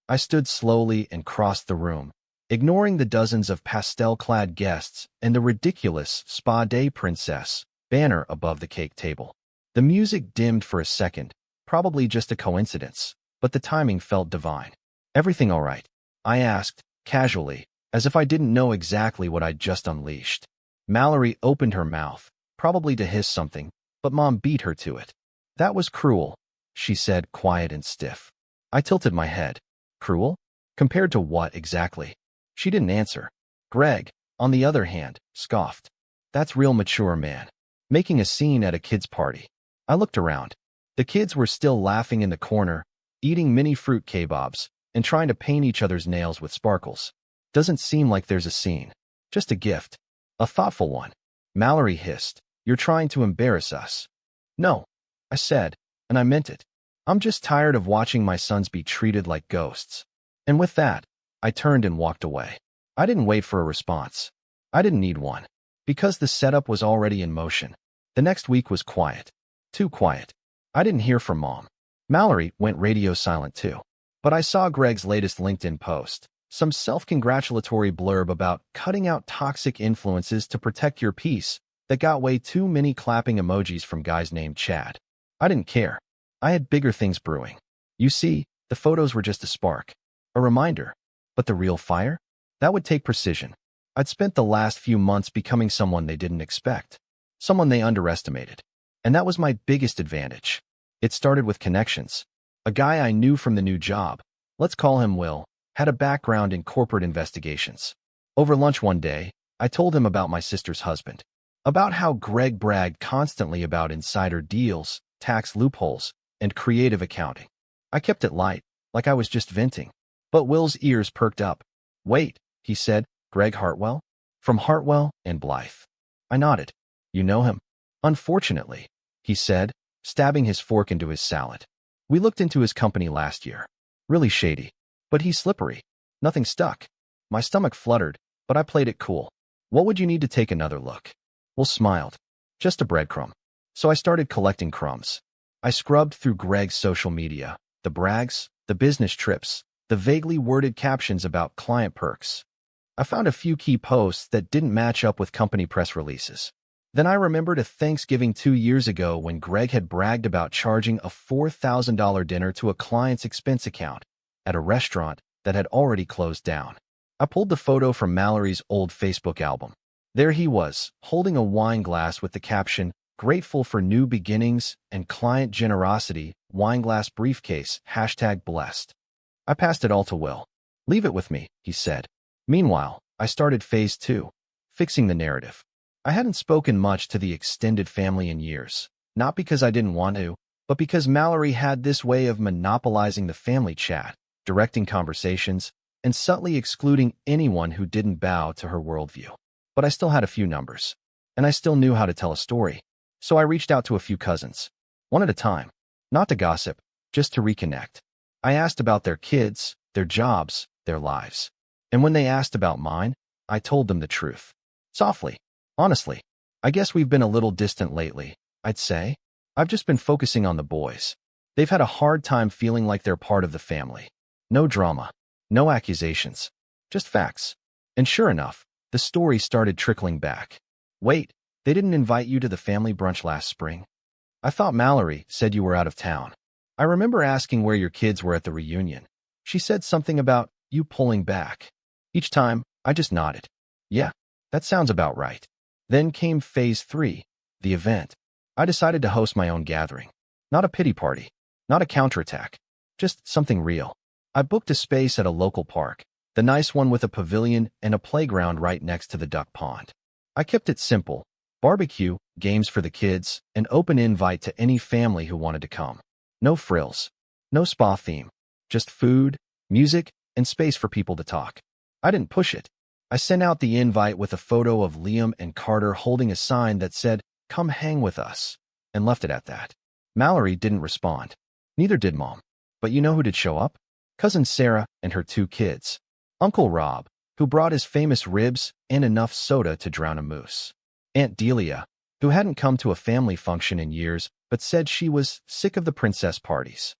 I stood slowly and crossed the room, ignoring the dozens of pastel-clad guests and the ridiculous Spa Day Princess banner above the cake table. The music dimmed for a second, probably just a coincidence, but the timing felt divine. "Everything all right?" I asked, casually, as if I didn't know exactly what I'd just unleashed. Mallory opened her mouth, probably to hiss something, but Mom beat her to it. "That was cruel," she said, quiet and stiff. I tilted my head. Cruel? Compared to what exactly? She didn't answer. Greg, on the other hand, scoffed. "That's real mature, man. Making a scene at a kid's party." I looked around. The kids were still laughing in the corner, eating mini fruit kebabs, and trying to paint each other's nails with sparkles. "Doesn't seem like there's a scene. Just a gift. A thoughtful one." Mallory hissed, "You're trying to embarrass us." "No," I said, and I meant it. "I'm just tired of watching my sons be treated like ghosts." And with that, I turned and walked away. I didn't wait for a response. I didn't need one, because the setup was already in motion. The next week was quiet. Too quiet. I didn't hear from Mom. Mallory went radio silent too. But I saw Greg's latest LinkedIn post, some self-congratulatory blurb about cutting out toxic influences to protect your peace that got way too many clapping emojis from guys named Chad. I didn't care. I had bigger things brewing. You see, the photos were just a spark, a reminder. But the real fire? That would take precision. I'd spent the last few months becoming someone they didn't expect, someone they underestimated. And that was my biggest advantage. It started with connections. A guy I knew from the new job, let's call him Will, had a background in corporate investigations. Over lunch one day, I told him about my sister's husband, about how Greg bragged constantly about insider deals, tax loopholes, and creative accounting. I kept it light, like I was just venting. But Will's ears perked up. "Wait," he said, "Greg Hartwell? From Hartwell and Blythe." I nodded. "You know him?" "Unfortunately," he said, stabbing his fork into his salad. "We looked into his company last year. Really shady. But he's slippery. Nothing stuck." My stomach fluttered, but I played it cool. "What would you need to take another look?" Will smiled. "Just a breadcrumb." So I started collecting crumbs. I scrubbed through Greg's social media, the brags, the business trips, the vaguely worded captions about client perks. I found a few key posts that didn't match up with company press releases. Then I remembered a Thanksgiving 2 years ago when Greg had bragged about charging a $4,000 dinner to a client's expense account at a restaurant that had already closed down. I pulled the photo from Mallory's old Facebook album. There he was, holding a wine glass with the caption, "Grateful for new beginnings and client generosity, wineglass briefcase, #blessed." I passed it all to Will. "Leave it with me," he said. Meanwhile, I started phase 2, fixing the narrative. I hadn't spoken much to the extended family in years, not because I didn't want to, but because Mallory had this way of monopolizing the family chat, directing conversations, and subtly excluding anyone who didn't bow to her worldview. But I still had a few numbers, and I still knew how to tell a story. So I reached out to a few cousins, one at a time, not to gossip, just to reconnect. I asked about their kids, their jobs, their lives. And when they asked about mine, I told them the truth. Softly, honestly. "I guess we've been a little distant lately," I'd say. "I've just been focusing on the boys. They've had a hard time feeling like they're part of the family. No drama, no accusations. Just facts. And sure enough, the story started trickling back. Wait, they didn't invite you to the family brunch last spring? I thought Mallory said you were out of town. I remember asking where your kids were at the reunion. She said something about you pulling back. Each time, I just nodded. Yeah, that sounds about right. Then came phase 3, the event. I decided to host my own gathering. Not a pity party, not a counterattack, just something real. I booked a space at a local park, the nice one with a pavilion and a playground right next to the duck pond. I kept it simple: barbecue, games for the kids, an open invite to any family who wanted to come. No frills, no spa theme, just food, music, and space for people to talk. I didn't push it. I sent out the invite with a photo of Liam and Carter holding a sign that said, "Come hang with us," and left it at that. Mallory didn't respond. Neither did Mom. But you know who did show up? Cousin Sarah and her 2 kids. Uncle Rob, who brought his famous ribs and enough soda to drown a moose. Aunt Delia, who hadn't come to a family function in years but said she was sick of the princess parties.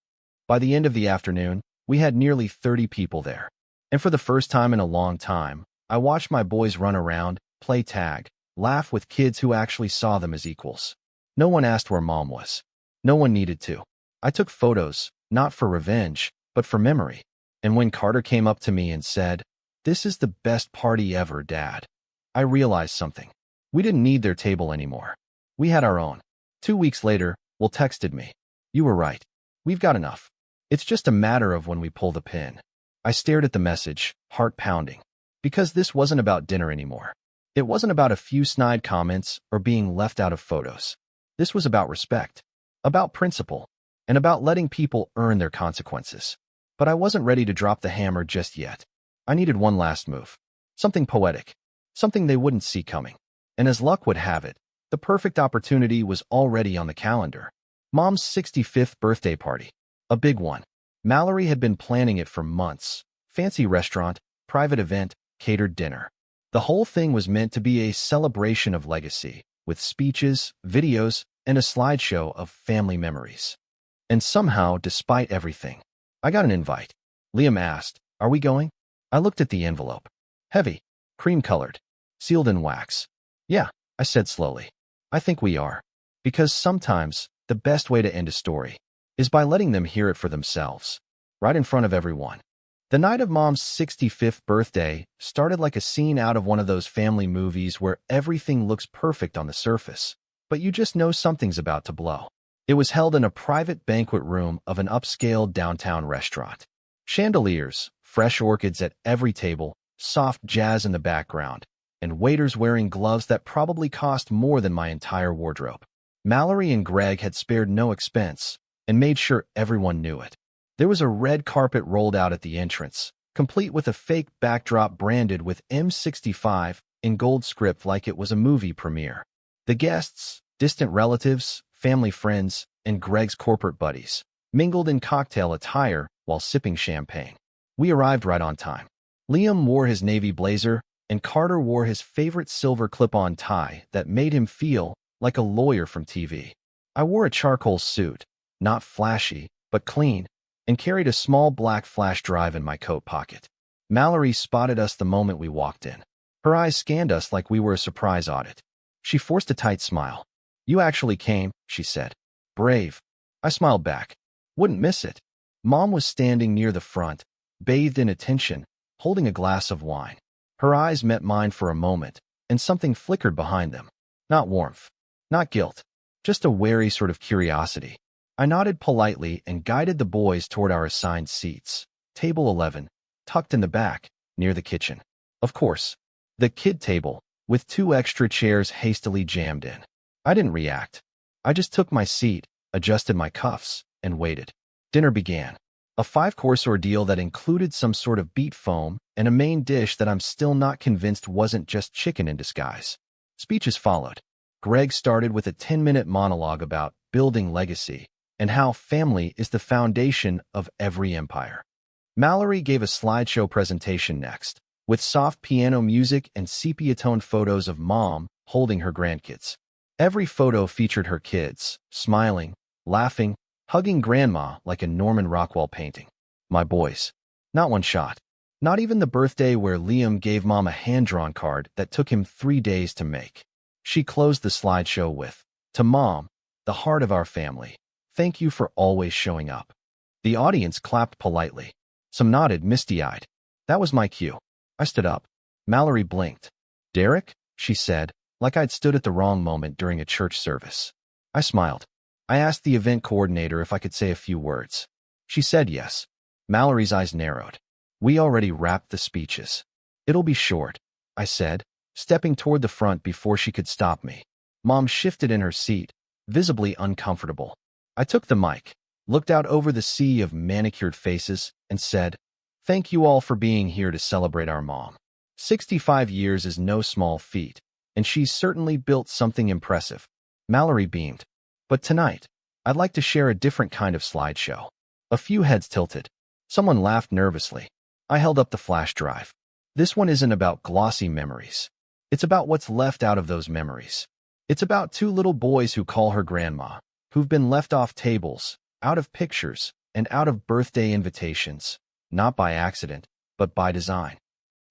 By the end of the afternoon, we had nearly 30 people there. And for the first time in a long time, I watched my boys run around, play tag, laugh with kids who actually saw them as equals. No one asked where Mom was. No one needed to. I took photos, not for revenge, but for memory. And when Carter came up to me and said, "This is the best party ever, Dad," I realized something. We didn't need their table anymore. We had our own. 2 weeks later, Will texted me. "You were right. We've got enough. It's just a matter of when we pull the pin." I stared at the message, heart pounding. Because this wasn't about dinner anymore. It wasn't about a few snide comments or being left out of photos. This was about respect, about principle, and about letting people earn their consequences. But I wasn't ready to drop the hammer just yet. I needed one last move. Something poetic. Something they wouldn't see coming. And as luck would have it, the perfect opportunity was already on the calendar. Mom's 65th birthday party. A big one. Mallory had been planning it for months. Fancy restaurant, private event, catered dinner. The whole thing was meant to be a celebration of legacy, with speeches, videos, and a slideshow of family memories. And somehow, despite everything, I got an invite. Liam asked, "Are we going?" I looked at the envelope. Heavy, cream-colored, sealed in wax. "Yeah," I said slowly. "I think we are." Because sometimes, the best way to end a story is by letting them hear it for themselves, right in front of everyone. The night of Mom's 65th birthday started like a scene out of one of those family movies where everything looks perfect on the surface, but you just know something's about to blow. It was held in a private banquet room of an upscale downtown restaurant. Chandeliers, fresh orchids at every table, soft jazz in the background, and waiters wearing gloves that probably cost more than my entire wardrobe. Mallory and Greg had spared no expense and made sure everyone knew it. There was a red carpet rolled out at the entrance, complete with a fake backdrop branded with M65 in gold script like it was a movie premiere. The guests, distant relatives, family friends, and Greg's corporate buddies, mingled in cocktail attire while sipping champagne. We arrived right on time. Liam wore his navy blazer, and Carter wore his favorite silver clip-on tie that made him feel like a lawyer from TV. I wore a charcoal suit, not flashy, but clean, and carried a small black flash drive in my coat pocket. Mallory spotted us the moment we walked in. Her eyes scanned us like we were a surprise audit. She forced a tight smile. "You actually came," she said. "Brave." I smiled back. Wouldn't miss it. Mom was standing near the front, bathed in attention, holding a glass of wine. Her eyes met mine for a moment, and something flickered behind them. Not warmth, not guilt, just a wary sort of curiosity. I nodded politely and guided the boys toward our assigned seats. Table 11, tucked in the back, near the kitchen. Of course, the kid table, with 2 extra chairs hastily jammed in. I didn't react. I just took my seat, adjusted my cuffs, and waited. Dinner began. A 5-course ordeal that included some sort of beet foam and a main dish that I'm still not convinced wasn't just chicken in disguise. Speeches followed. Greg started with a 10-minute monologue about building legacy and how family is the foundation of every empire. Mallory gave a slideshow presentation next, with soft piano music and sepia-toned photos of Mom holding her grandkids. Every photo featured her kids, smiling, laughing, hugging Grandma like a Norman Rockwell painting. My boys. Not one shot. Not even the birthday where Liam gave Mom a hand-drawn card that took him 3 days to make. She closed the slideshow with, "To Mom, the heart of our family. Thank you for always showing up." The audience clapped politely. Some nodded misty-eyed. That was my cue. I stood up. Mallory blinked. "Derek?" she said, like I'd stood at the wrong moment during a church service. I smiled. I asked the event coordinator if I could say a few words. She said yes. Mallory's eyes narrowed. "We already wrapped the speeches. It'll be short," I said, stepping toward the front before she could stop me. Mom shifted in her seat, visibly uncomfortable. I took the mic, looked out over the sea of manicured faces, and said, "Thank you all for being here to celebrate our mom. 65 years is no small feat, and she's certainly built something impressive." Mallory beamed. "But tonight, I'd like to share a different kind of slideshow." A few heads tilted. Someone laughed nervously. I held up the flash drive. "This one isn't about glossy memories. It's about what's left out of those memories. It's about two little boys who call her grandma, who've been left off tables, out of pictures, and out of birthday invitations, not by accident, but by design."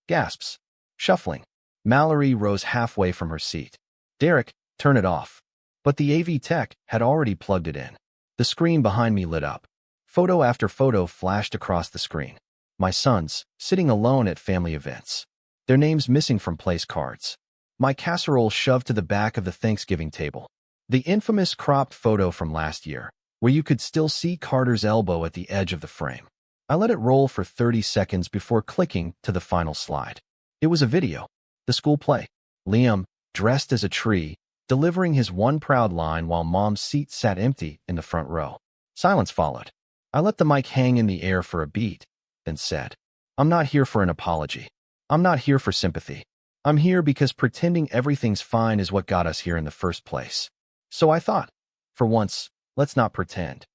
Gasps. Shuffling. Mallory rose halfway from her seat. "Derek, turn it off." But the AV tech had already plugged it in. The screen behind me lit up. Photo after photo flashed across the screen. My sons, sitting alone at family events. Their names missing from place cards. My casserole shoved to the back of the Thanksgiving table. The infamous cropped photo from last year, where you could still see Carter's elbow at the edge of the frame. I let it roll for 30 seconds before clicking to the final slide. It was a video. The school play. Liam, dressed as a tree, delivering his one proud line while Mom's seat sat empty in the front row. Silence followed. I let the mic hang in the air for a beat, then said, "I'm not here for an apology. I'm not here for sympathy. I'm here because pretending everything's fine is what got us here in the first place. So I thought, for once, let's not pretend."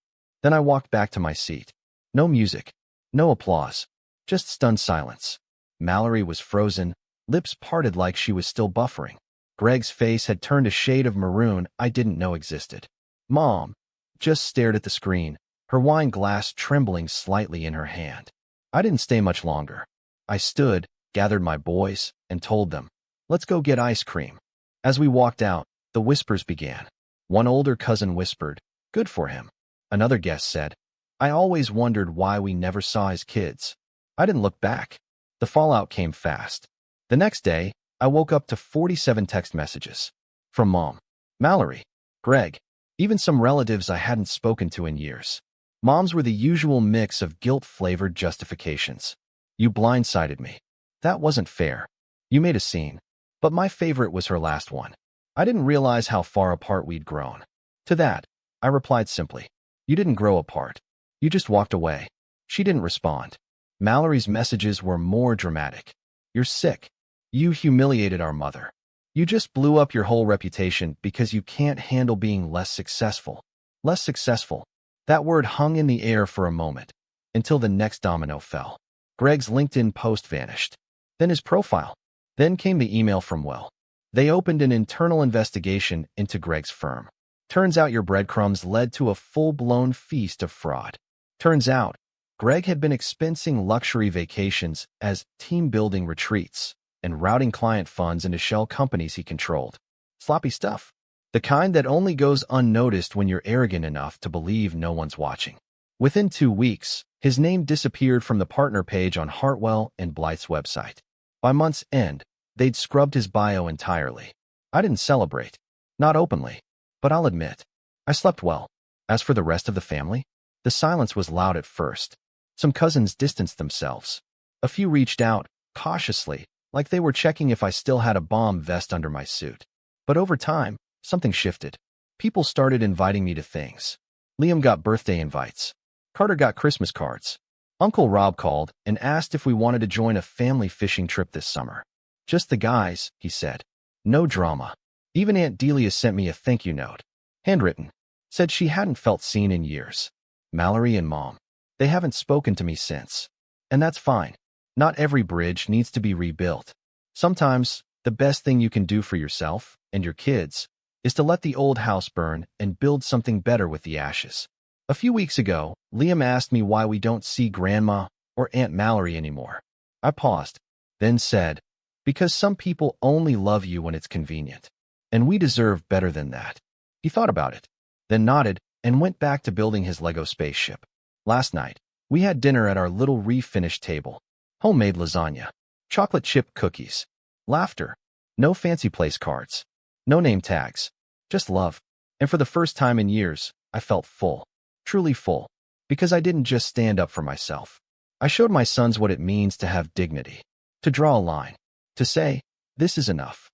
Then I walked back to my seat. No music, no applause, just stunned silence. Mallory was frozen, lips parted like she was still buffering. Greg's face had turned a shade of maroon I didn't know existed. Mom just stared at the screen, her wine glass trembling slightly in her hand. I didn't stay much longer. I stood, gathered my boys, and told them, "Let's go get ice cream." As we walked out, the whispers began. One older cousin whispered, "Good for him." Another guest said, "I always wondered why we never saw his kids." I didn't look back. The fallout came fast. The next day, I woke up to 47 text messages. From Mom, Mallory, Greg, even some relatives I hadn't spoken to in years. Moms were the usual mix of guilt-flavored justifications. "You blindsided me. That wasn't fair. You made a scene." But my favorite was her last one. "I didn't realize how far apart we'd grown." To that, I replied simply, "You didn't grow apart. You just walked away." She didn't respond. Mallory's messages were more dramatic. "You're sick. You humiliated our mother. You just blew up your whole reputation because you can't handle being less successful." Less successful. That word hung in the air for a moment, until the next domino fell. Greg's LinkedIn post vanished. Then his profile. Then came the email from Will. They opened an internal investigation into Greg's firm. Turns out your breadcrumbs led to a full-blown feast of fraud. Turns out, Greg had been expensing luxury vacations as team-building retreats and routing client funds into shell companies he controlled. Sloppy stuff. The kind that only goes unnoticed when you're arrogant enough to believe no one's watching. Within 2 weeks, his name disappeared from the partner page on Hartwell and Blythe's website. By month's end, they'd scrubbed his bio entirely. I didn't celebrate. Not openly. But I'll admit, I slept well. As for the rest of the family, the silence was loud at first. Some cousins distanced themselves. A few reached out, cautiously, like they were checking if I still had a bomb vest under my suit. But over time, something shifted. People started inviting me to things. Liam got birthday invites. Carter got Christmas cards. Uncle Rob called and asked if we wanted to join a family fishing trip this summer. "Just the guys," he said. "No drama." Even Aunt Delia sent me a thank you note. Handwritten. Said she hadn't felt seen in years. Mallory and Mom. They haven't spoken to me since. And that's fine. Not every bridge needs to be rebuilt. Sometimes, the best thing you can do for yourself and your kids is to let the old house burn and build something better with the ashes. A few weeks ago, Liam asked me why we don't see Grandma or Aunt Mallory anymore. I paused, then said, because some people only love you when it's convenient. And we deserve better than that. He thought about it, then nodded and went back to building his Lego spaceship. Last night, we had dinner at our little refinished table. Homemade lasagna, chocolate chip cookies, laughter, no fancy place cards, no name tags, just love. And for the first time in years, I felt full, truly full, because I didn't just stand up for myself. I showed my sons what it means to have dignity, to draw a line, to say, this is enough.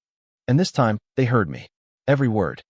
And this time, they heard me. Every word.